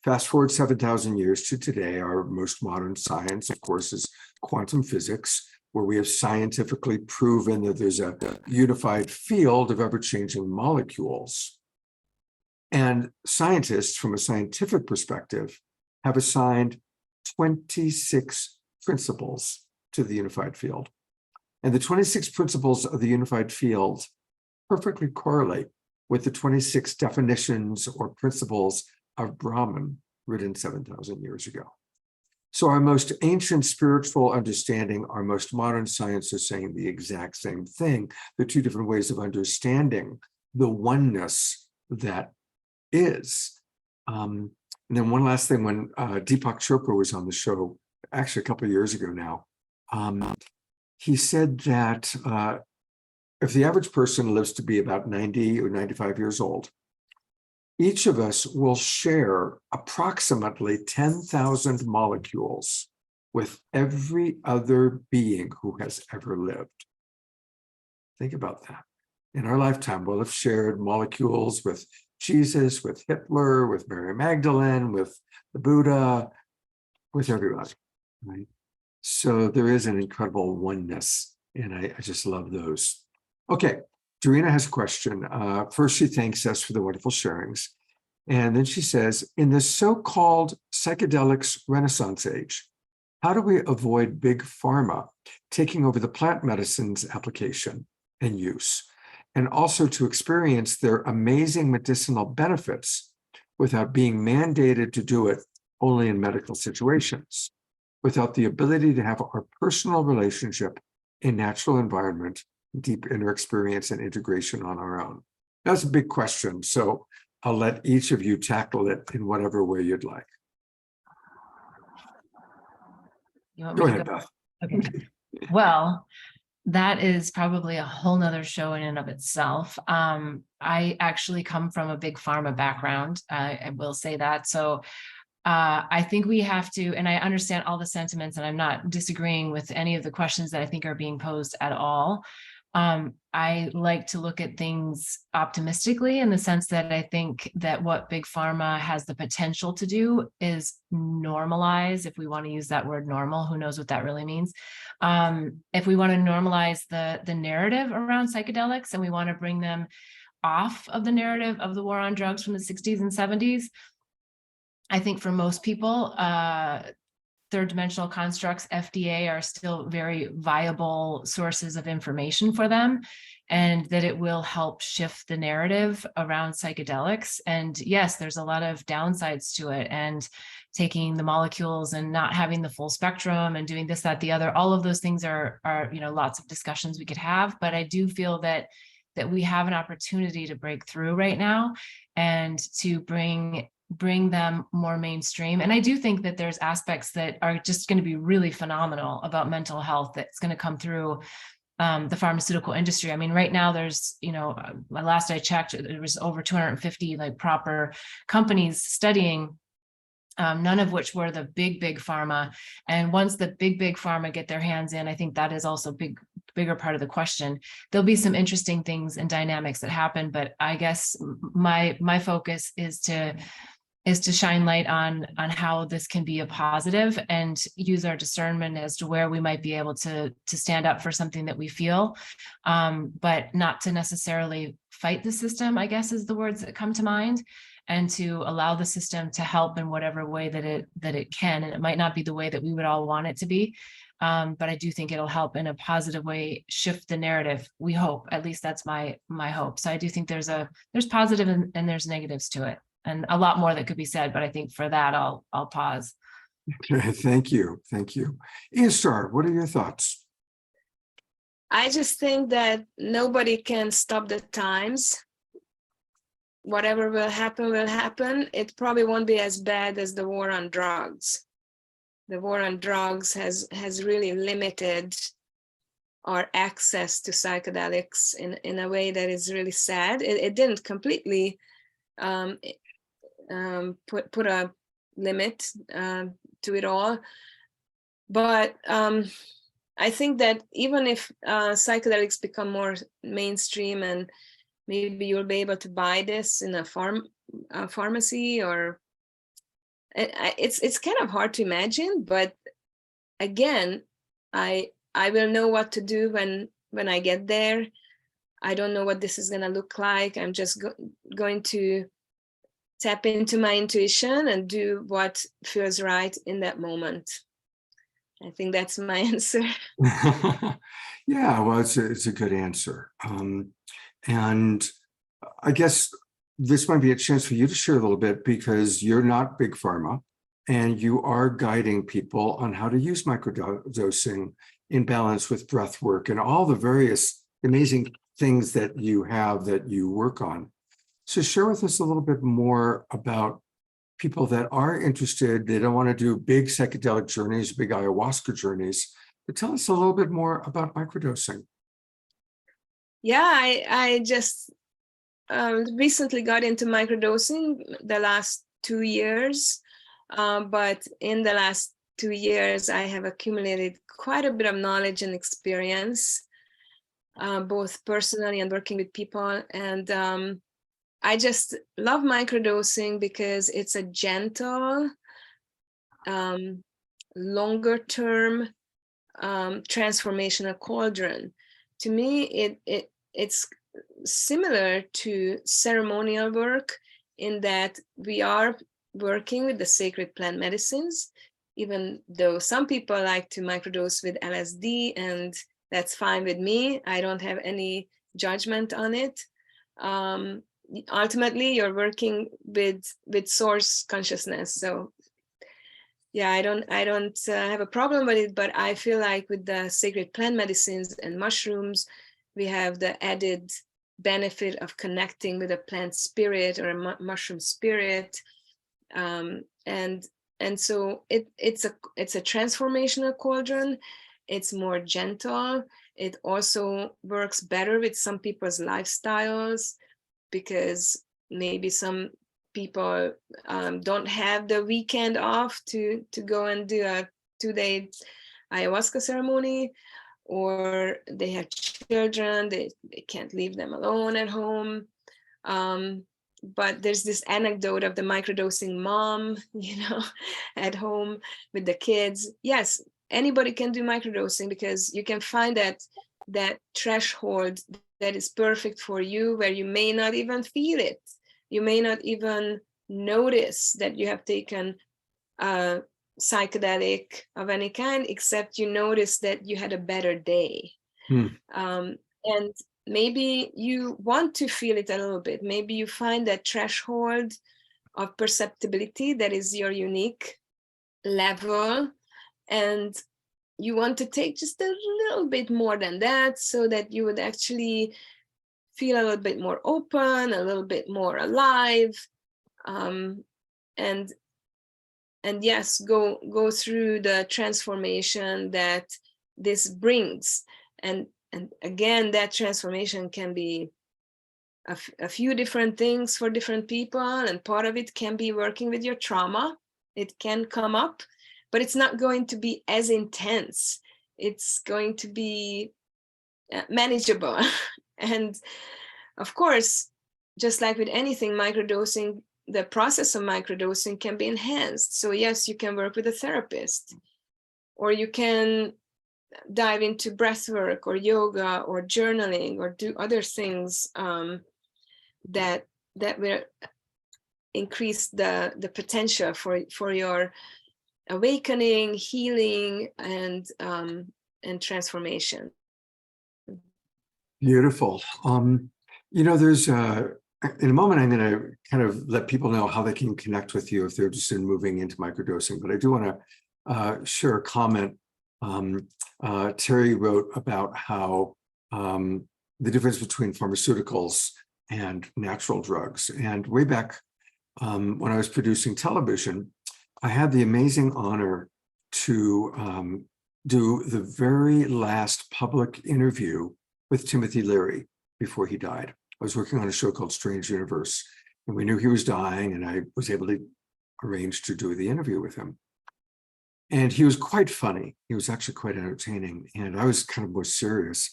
Fast forward 7,000 years to today, our most modern science, of course, is quantum physics, where we have scientifically proven that there's a unified field of ever-changing molecules. And scientists, from a scientific perspective, have assigned 26 principles to the unified field. And the 26 principles of the unified field perfectly correlate with the 26 definitions or principles of Brahman written 7,000 years ago. So our most ancient spiritual understanding, our most modern science are saying the exact same thing. They're two different ways of understanding the oneness that is. And then one last thing, when Deepak Chopra was on the show, actually a couple of years ago now, he said that if the average person lives to be about 90 or 95 years old, each of us will share approximately 10,000 molecules with every other being who has ever lived. Think about that. In our lifetime, we'll have shared molecules with Jesus, with Hitler, with Mary Magdalene, with the Buddha, with everybody, right? So there is an incredible oneness, and I just love those. Okay. Dorina has a question. First, she thanks us for the wonderful sharings. And then she says, in this so-called psychedelics renaissance age, how do we avoid big pharma taking over the plant medicines application and use, and also to experience their amazing medicinal benefits without being mandated to do it only in medical situations, without the ability to have our personal relationship in natural environment, deep inner experience and integration on our own? That's a big question. So I'll let each of you tackle it in whatever way you'd like. You want me Go to ahead, go? Beth. Okay. Well, that is probably a whole nother show in and of itself. I actually come from a big pharma background. I will say that. So I think we have to, and I understand all the sentiments, and I'm not disagreeing with any of the questions that I think are being posed at all. I like to look at things optimistically in the sense that I think that what big pharma has the potential to do is normalize, if we want to use that word normal, who knows what that really means. If we want to normalize the narrative around psychedelics, and we want to bring them off of the narrative of the war on drugs from the 60s and 70s, I think for most people, third dimensional constructs, FDA, are still very viable sources of information for them, and that it will help shift the narrative around psychedelics. And yes, there's a lot of downsides to it, and taking the molecules and not having the full spectrum and doing this, that, the other, all of those things are lots of discussions we could have. But I do feel that we have an opportunity to break through right now and to bring them more mainstream. And I do think that there's aspects that are just going to be really phenomenal about mental health that's going to come through the pharmaceutical industry. I mean, right now there's, last I checked, there was over 250 like proper companies studying, none of which were the big pharma. And once the big pharma get their hands in, I think that is also bigger part of the question. There'll be some interesting things and dynamics that happen, but I guess my focus is to shine light on how this can be a positive, and use our discernment as to where we might be able to stand up for something that we feel, but not to necessarily fight the system, I guess is the words that come to mind, and to allow the system to help in whatever way that it can. And it might not be the way that we would all want it to be, but I do think it'll help in a positive way shift the narrative. We hope, at least that's my hope. So I do think there's positive and there's negatives to it, and a lot more that could be said, but I think for that, I'll pause. Okay, thank you. Eostar, what are your thoughts? I just think that nobody can stop the times. Whatever will happen. It probably won't be as bad as the war on drugs. The war on drugs has really limited our access to psychedelics in a way that is really sad. It didn't completely put a limit to it all, but I think that even if psychedelics become more mainstream, and maybe you'll be able to buy this in a pharmacy, or it's kind of hard to imagine. But again, I will know what to do when I get there. I don't know what this is going to look like. I'm just going to tap into my intuition and do what feels right in that moment. I think that's my answer. Yeah, well, it's a good answer. And I guess this might be a chance for you to share a little bit, because you're not big pharma, and you are guiding people on how to use microdosing in balance with breath work and all the various amazing things that you have that you work on. So share with us a little bit more about people that are interested. They don't want to do big psychedelic journeys, big ayahuasca journeys, but tell us a little bit more about microdosing. Yeah, I just recently got into microdosing the last 2 years, but in the last 2 years, I have accumulated quite a bit of knowledge and experience, both personally and working with people. And I just love microdosing because it's a gentle, longer term transformational cauldron. To me, it's similar to ceremonial work in that we are working with the sacred plant medicines, even though some people like to microdose with LSD, and that's fine with me. I don't have any judgment on it. Ultimately, you're working with source consciousness. So yeah, I don't have a problem with it, but I feel like with the sacred plant medicines and mushrooms, we have the added benefit of connecting with a plant spirit or a mushroom spirit, and so it's a transformational cauldron. It's more gentle. It also works better with some people's lifestyles, because maybe some people don't have the weekend off to go and do a 2-day ayahuasca ceremony, or they have children, they can't leave them alone at home. But there's this anecdote of the microdosing mom, at home with the kids. Yes, anybody can do microdosing, because you can find that threshold that is perfect for you, where you may not even feel it. You may not even notice that you have taken a psychedelic of any kind, except you notice that you had a better day. And maybe you want to feel it a little bit. Maybe you find that threshold of perceptibility that is your unique level, and you want to take just a little bit more than that, so that you would actually feel a little bit more open, a little bit more alive, and yes, go through the transformation that this brings. And again, that transformation can be a few different things for different people, and part of it can be working with your trauma. It can come up, but it's not going to be as intense. It's going to be manageable. And of course, just like with anything, microdosing, the process of microdosing can be enhanced. So yes, you can work with a therapist, or you can dive into breath work or yoga or journaling, or do other things that will increase the potential for your awakening, healing, and transformation. Beautiful. There's in a moment, I'm going to kind of let people know how they can connect with you if they're interested in moving into microdosing. But I do want to share a comment. Terry wrote about how the difference between pharmaceuticals and natural drugs. And way back when I was producing television, I had the amazing honor to do the very last public interview with Timothy Leary before he died. I was working on a show called Strange Universe, and we knew he was dying, and I was able to arrange to do the interview with him. And he was quite funny. He was actually quite entertaining, and I was kind of more serious.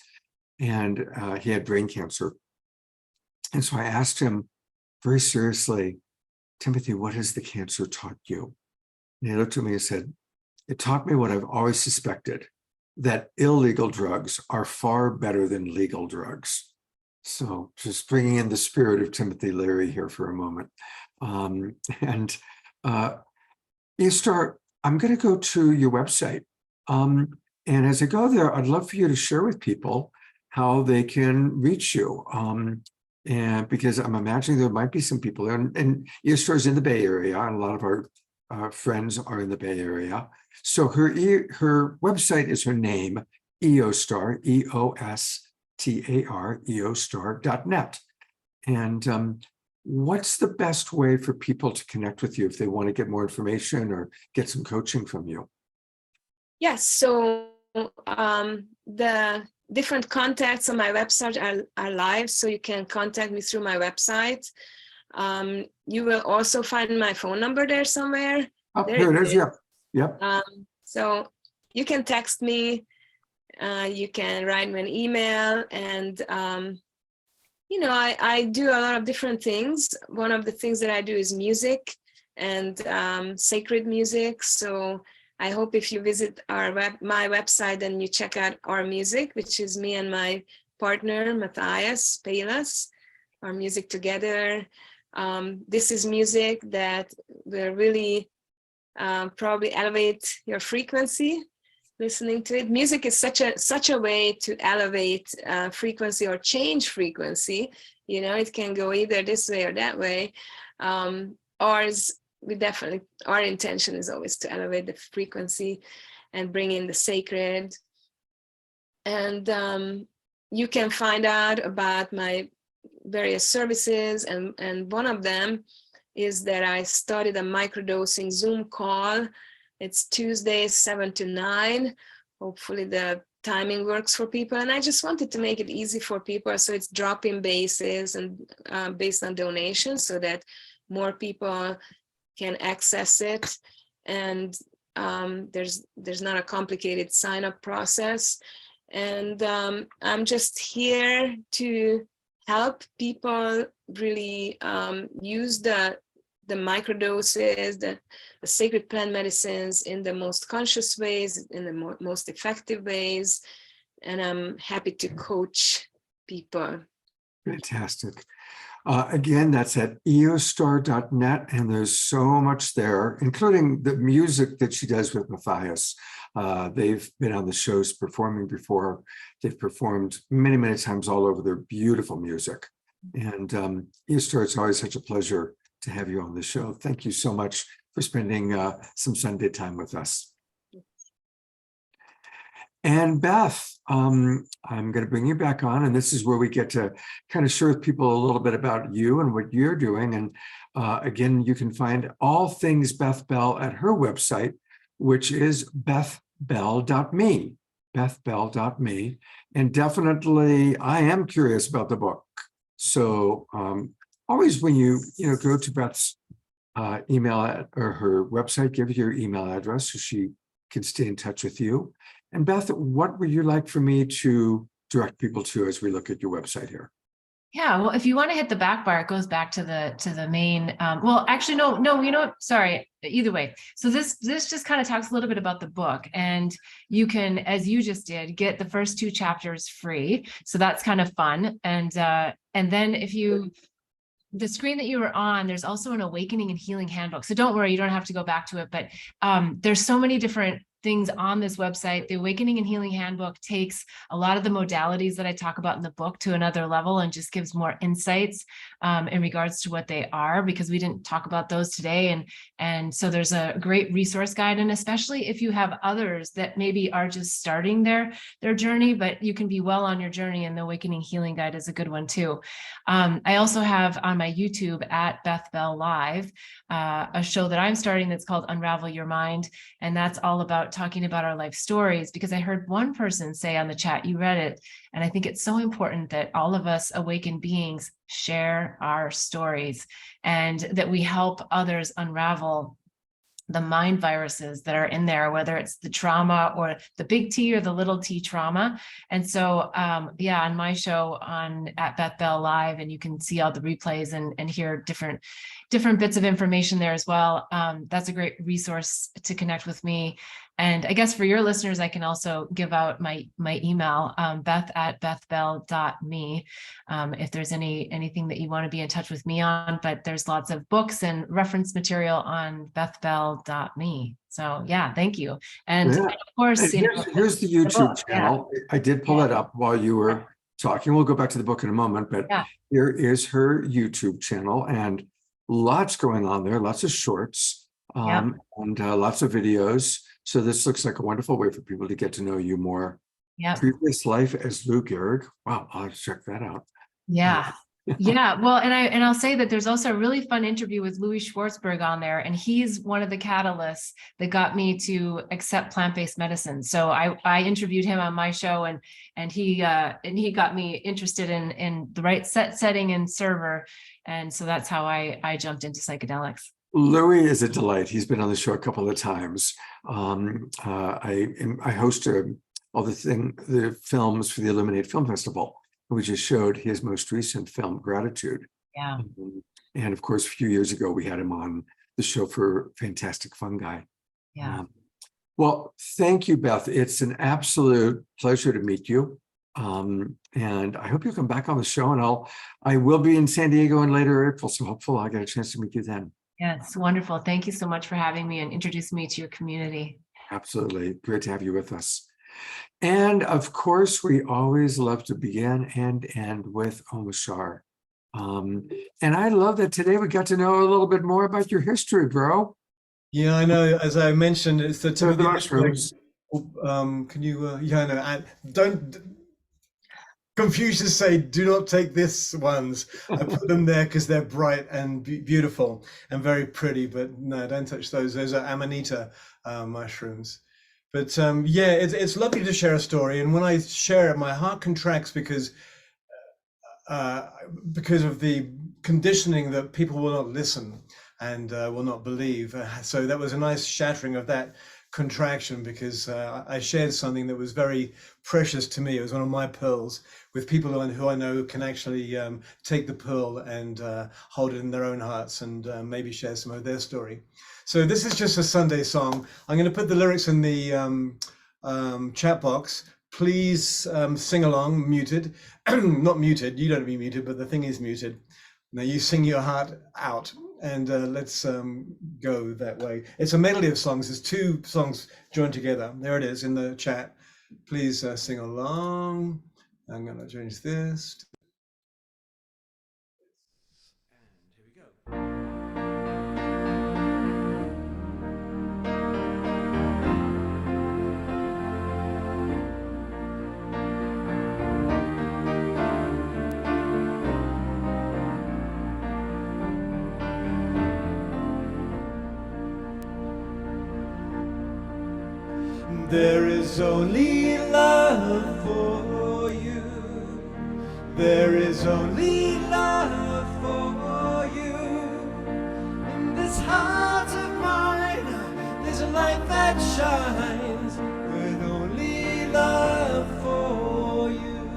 And he had brain cancer. And so I asked him very seriously, Timothy, what has the cancer taught you? And he looked at me and said, it taught me what I've always suspected, that illegal drugs are far better than legal drugs. So just bringing in the spirit of Timothy Leary here for a moment. Eostar, I'm going to go to your website. And as I go there, I'd love for you to share with people how they can reach you. And because I'm imagining there might be some people there, and Eostar is in the Bay Area, and a lot of our friends are in the Bay Area. So her website is her name, Eostar, EOSTAR, eostar.net. And what's the best way for people to connect with you if they want to get more information or get some coaching from you? Yes, so the different contacts on my website are live, so you can contact me through my website. You will also find my phone number there somewhere. Oh, there it is. Yep. So you can text me, you can write me an email, and I do a lot of different things. One of the things that I do is music and sacred music. So I hope if you visit my website and you check out our music, which is me and my partner, Matthias Palas, our music together. This is music that will really probably elevate your frequency listening to it. Music is such a way to elevate frequency or change frequency. It can go either this way or that way. Ours we definitely, our intention is always to elevate the frequency and bring in the sacred. And you can find out about my various services, and one of them is that I started a microdosing Zoom call. It's Tuesdays 7 to 9. Hopefully the timing works for people, and I just wanted to make it easy for people, so it's drop-in basis and based on donations, so that more people can access it. And there's not a complicated sign-up process. And I'm just here to help people really use the microdoses, the sacred plant medicines in the most conscious ways, in the most effective ways. And I'm happy to coach people. Fantastic. Again, that's at eostar.net, and there's so much there, including the music that she does with Matthias. They've been on the shows performing before. They've performed many, many times all over their beautiful music. And Eostar, it's always such a pleasure to have you on the show. Thank you so much for spending some Sunday time with us. And Beth, I'm going to bring you back on, and this is where we get to kind of share with people a little bit about you and what you're doing. And again, you can find all things Beth Bell at her website, which is bethbell.me, bethbell.me. And definitely, I am curious about the book. So always when you go to Beth's email or her website, give your email address so she can stay in touch with you. And Beth, what would you like for me to direct people to as we look at your website here? Yeah, well, if you want to hit the back bar, it goes back to the main. Well, actually, no, sorry. Either way, so this just kind of talks a little bit about the book, and you can, as you just did, get the first 2 chapters free. So that's kind of fun. And then if you, the screen that you were on, there's also an awakening and healing handbook. So don't worry, you don't have to go back to it. But there's so many different things on this website. The Awakening and Healing Handbook takes a lot of the modalities that I talk about in the book to another level and just gives more insights in regards to what they are, because we didn't talk about those today. And so there's a great resource guide, and especially if you have others that maybe are just starting their journey, but you can be well on your journey, and the Awakening Healing Guide is a good one too. I also have on my YouTube at Beth Bell Live a show that I'm starting that's called Unravel Your Mind, and that's all about talking about our life stories, because I heard one person say on the chat, you read it, and I think it's so important that all of us awakened beings share our stories, and that we help others unravel the mind viruses that are in there, whether it's the trauma or the big T or the little t trauma. And so, yeah, on my show at Beth Bell Live, and you can see all the replays and hear different bits of information there as well. That's a great resource to connect with me. And I guess for your listeners, I can also give out my email, beth@bethbell.me, if there's anything that you want to be in touch with me on. But there's lots of books and reference material on bethbell.me. So yeah, thank you. And, Yeah. and of course, here's the YouTube channel. Yeah. I did pull it up while you were talking. We'll go back to the book in a moment, but here is her YouTube channel, and lots going on there, lots of shorts, and lots of videos. So this looks like a wonderful way for people to get to know you more. Yeah. Previous life as Lou Gehrig. Wow, I'll have to check that out. Yeah. Yeah. Well, and I'll say that there's also a really fun interview with Louis Schwartzberg on there, and he's one of the catalysts that got me to accept plant-based medicine. So I interviewed him on my show, and he got me interested in the right setting and server. And so that's how I jumped into psychedelics. Louis is a delight. He's been on the show a couple of times. I host all the films for the Illuminate Film Festival. We just showed his most recent film, Gratitude. Yeah. And of course, a few years ago, we had him on the show for Fantastic Fungi. Yeah. Well, thank you, Beth. It's an absolute pleasure to meet you. And I hope you'll come back on the show, and I will be in San Diego in later April. So hopefully I'll get a chance to meet you then. Yeah, it's wonderful. Thank you so much for having me and introducing me to your community. Absolutely. Great to have you with us. And of course, we always love to begin and end with Omashar. And I love that today we got to know a little bit more about your history, bro. Yeah, I know. As I mentioned, it's the tip So of the the iceberg. mushrooms. Can you? Yeah, no. Don't. Confucius say, "Do not take this ones." I put them there because they're bright and beautiful and very pretty. But no, don't touch those. Those are Amanita mushrooms. But yeah, it's lovely to share a story. And when I share it, my heart contracts because of the conditioning that people will not listen and will not believe. So that was a nice shattering of that contraction, because I shared something that was very precious to me. It was one of my pearls with people who I know can actually take the pearl and hold it in their own hearts and maybe share some of their story. So this is just a Sunday song. I'm going to put the lyrics in the chat box. Please sing along, muted. Not muted, you don't be muted, but the thing is muted. Now you sing your heart out, and let's go that way. It's a medley of songs. There's two songs joined together. There it is in the chat. Please sing along. I'm going to change this. And here we go. There is only love for you. There is only love for you. In this heart of mine, there's a light that shines with only love for you.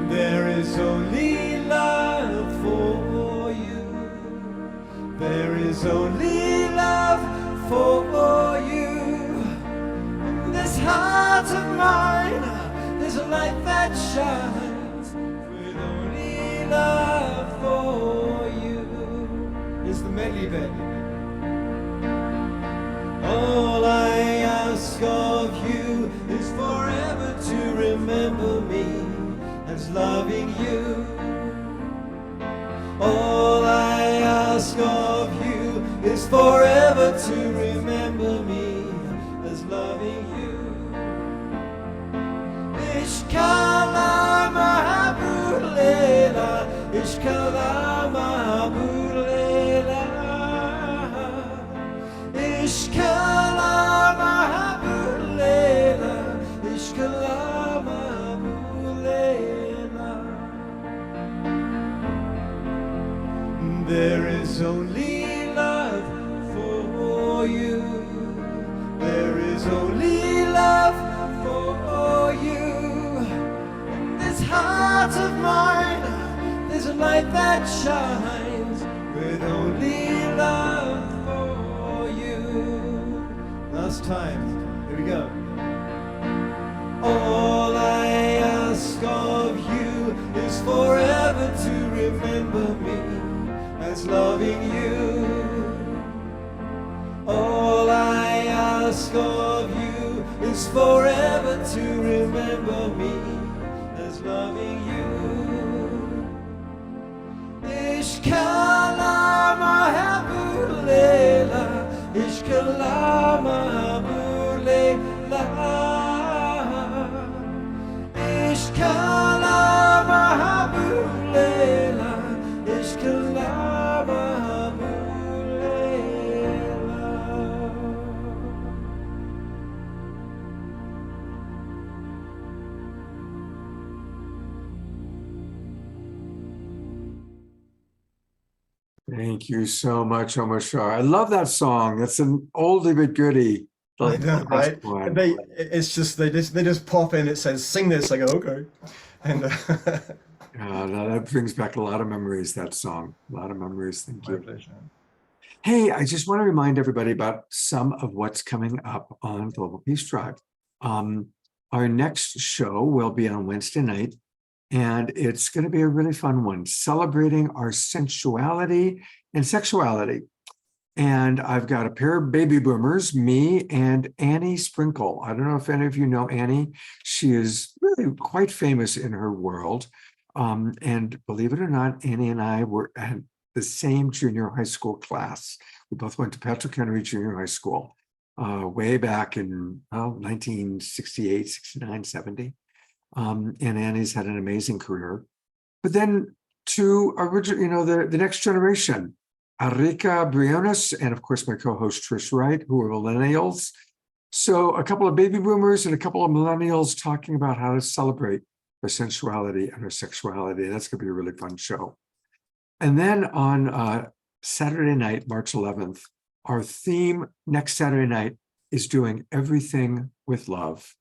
There is only love for you. There is only love for you. In this heart of mine, there's a light that shines with only love for you. It's the medley bit. All I ask of you is forever to remember me as loving you. All I ask of you is forever to remember me as loving you. Ishkala mahabulela, ishkala mahabulela, ishkala mahabulela, ishkala mahabulela. There is only love for you. There is only love for you. In this heart of mine, there's a light that shines with only love for you. Last time. Here we go. All I ask of you is forever to remember me as loving you. All I ask of you is forever to remember me as loving you. Ishkala mahabulela, ishkala mahabulela, ishkala mahabulela, ishkala Thank you so much, Omashar. I love that song. It's an oldie but goodie. I know, right? And they just pop in. It says, "Sing this." I go, "Okay," and that brings back a lot of memories. That song, a lot of memories. Thank you. my pleasure. Hey, I just want to remind everybody about some of what's coming up on Global Peace Drive. Our next show will be on Wednesday night, and it's going to be a really fun one, celebrating our sensuality and sexuality. And I've got a pair of baby boomers, me and Annie Sprinkle. I don't know if any of you know Annie. She is really quite famous in her world. And believe it or not, Annie and I were at the same junior high school class. We both went to Patrick Henry Junior High School way back in 1968, 69, 70. And Annie's had an amazing career. But then to original, the next generation, Arika Briones, and of course my co-host Trish Wright, who are millennials. So a couple of baby boomers and a couple of millennials talking about how to celebrate our sensuality and our sexuality. That's going to be a really fun show. And then on Saturday night, March 11th, our theme next Saturday night is doing everything with love.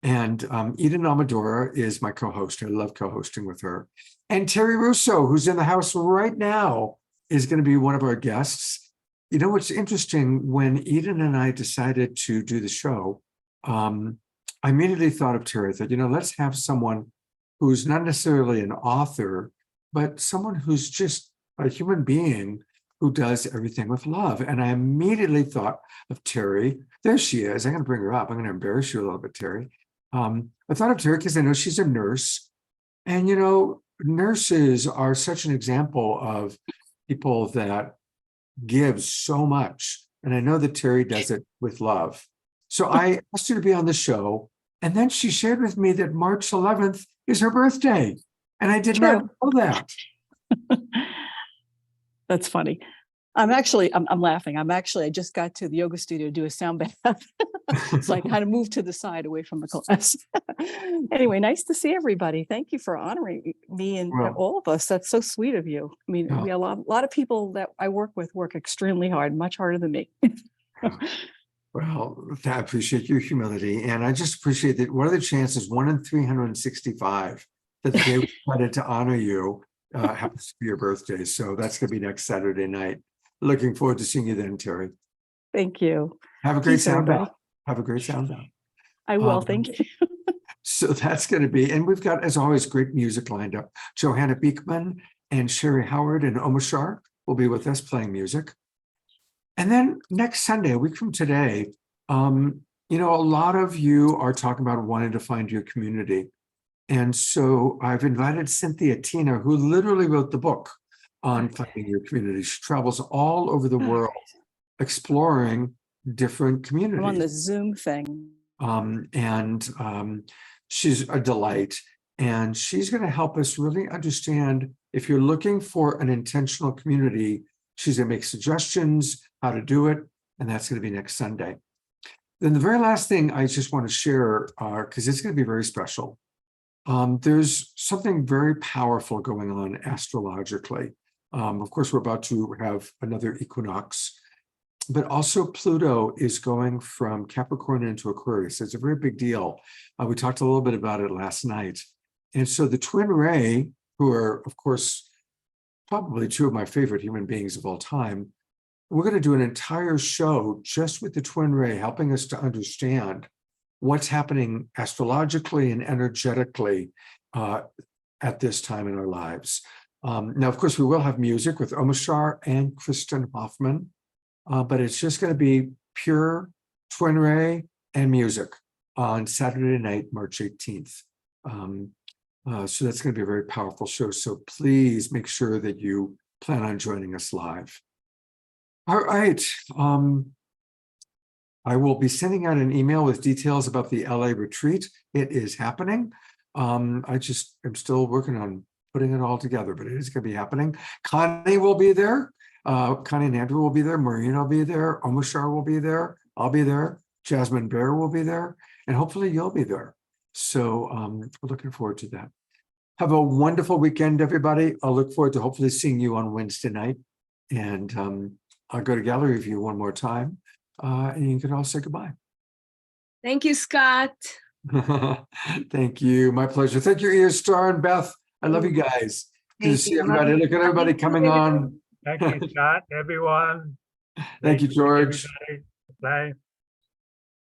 And Eden Amadora is my co-host. I love co-hosting with her. And Terry Russo, who's in the house right now, is going to be one of our guests. You know what's interesting, when Eden and I decided to do the show, I immediately thought of Terry. I thought, let's have someone who's not necessarily an author, but someone who's just a human being who does everything with love. And I immediately thought of Terry. There she is. I'm going to bring her up. I'm going to embarrass you a little bit, Terry. I thought of Terry because I know she's a nurse. And, nurses are such an example of people that give so much. And I know that Terry does it with love. So I asked her to be on the show. And then she shared with me that March 11th is her birthday. And I did not know that. That's funny. I'm laughing. I just got to the yoga studio to do a sound bath. So I kind of moved to the side away from the class. Anyway, nice to see everybody. Thank you for honoring me and all of us. That's so sweet of you. I mean, we have a lot of people that I work with work extremely hard, much harder than me. Well, I appreciate your humility. And I just appreciate that. What are the chances? 1 in 365 that the day we decided to honor you happens to be your birthday. So that's going to be next Saturday night. Looking forward to seeing you then, Terry. Thank you. Have a great sound everybody. out. Have a great sound out. I will. Thank you. So that's going to be, and we've got, as always, great music lined up. Johanna Beekman and Sherry Howard and Omashar will be with us playing music. And then next Sunday, a week from today, a lot of you are talking about wanting to find your community. And so I've invited Cynthia Tina, who literally wrote the book on finding your community. She travels all over the world exploring different communities. I'm on the Zoom thing. She's a delight. And she's going to help us really understand, if you're looking for an intentional community, she's going to make suggestions how to do it. And that's going to be next Sunday. Then the very last thing I just want to share, because it's going to be very special. There's something very powerful going on astrologically. Of course, we're about to have another equinox, but also Pluto is going from Capricorn into Aquarius. It's a very big deal. We talked a little bit about it last night. And so the twin ray, who are, of course, probably two of my favorite human beings of all time, we're going to do an entire show just with the twin ray, helping us to understand what's happening astrologically and energetically at this time in our lives. Now, of course, we will have music with Omashar and Kristen Hoffman, but it's just going to be pure twin ray and music on Saturday night, March 18th. So that's going to be a very powerful show. So please make sure that you plan on joining us live. All right. I will be sending out an email with details about the LA retreat. It is happening. I just am still working on putting it all together, but it is going to be happening. Connie will be there. Connie and Andrew will be there. Maureen will be there. Omashar will be there. I'll be there. Jasmine Bear will be there. And hopefully you'll be there. So we're looking forward to that. Have a wonderful weekend, everybody. I'll look forward to hopefully seeing you on Wednesday night. And I'll go to gallery view one more time. And you can all say goodbye. Thank you, Scott. Thank you. My pleasure. Thank you, Eostar and Beth. I love you guys. Good to see everybody. Look at everybody coming on. Thank you, Scott, everyone. Thank you, George. Bye.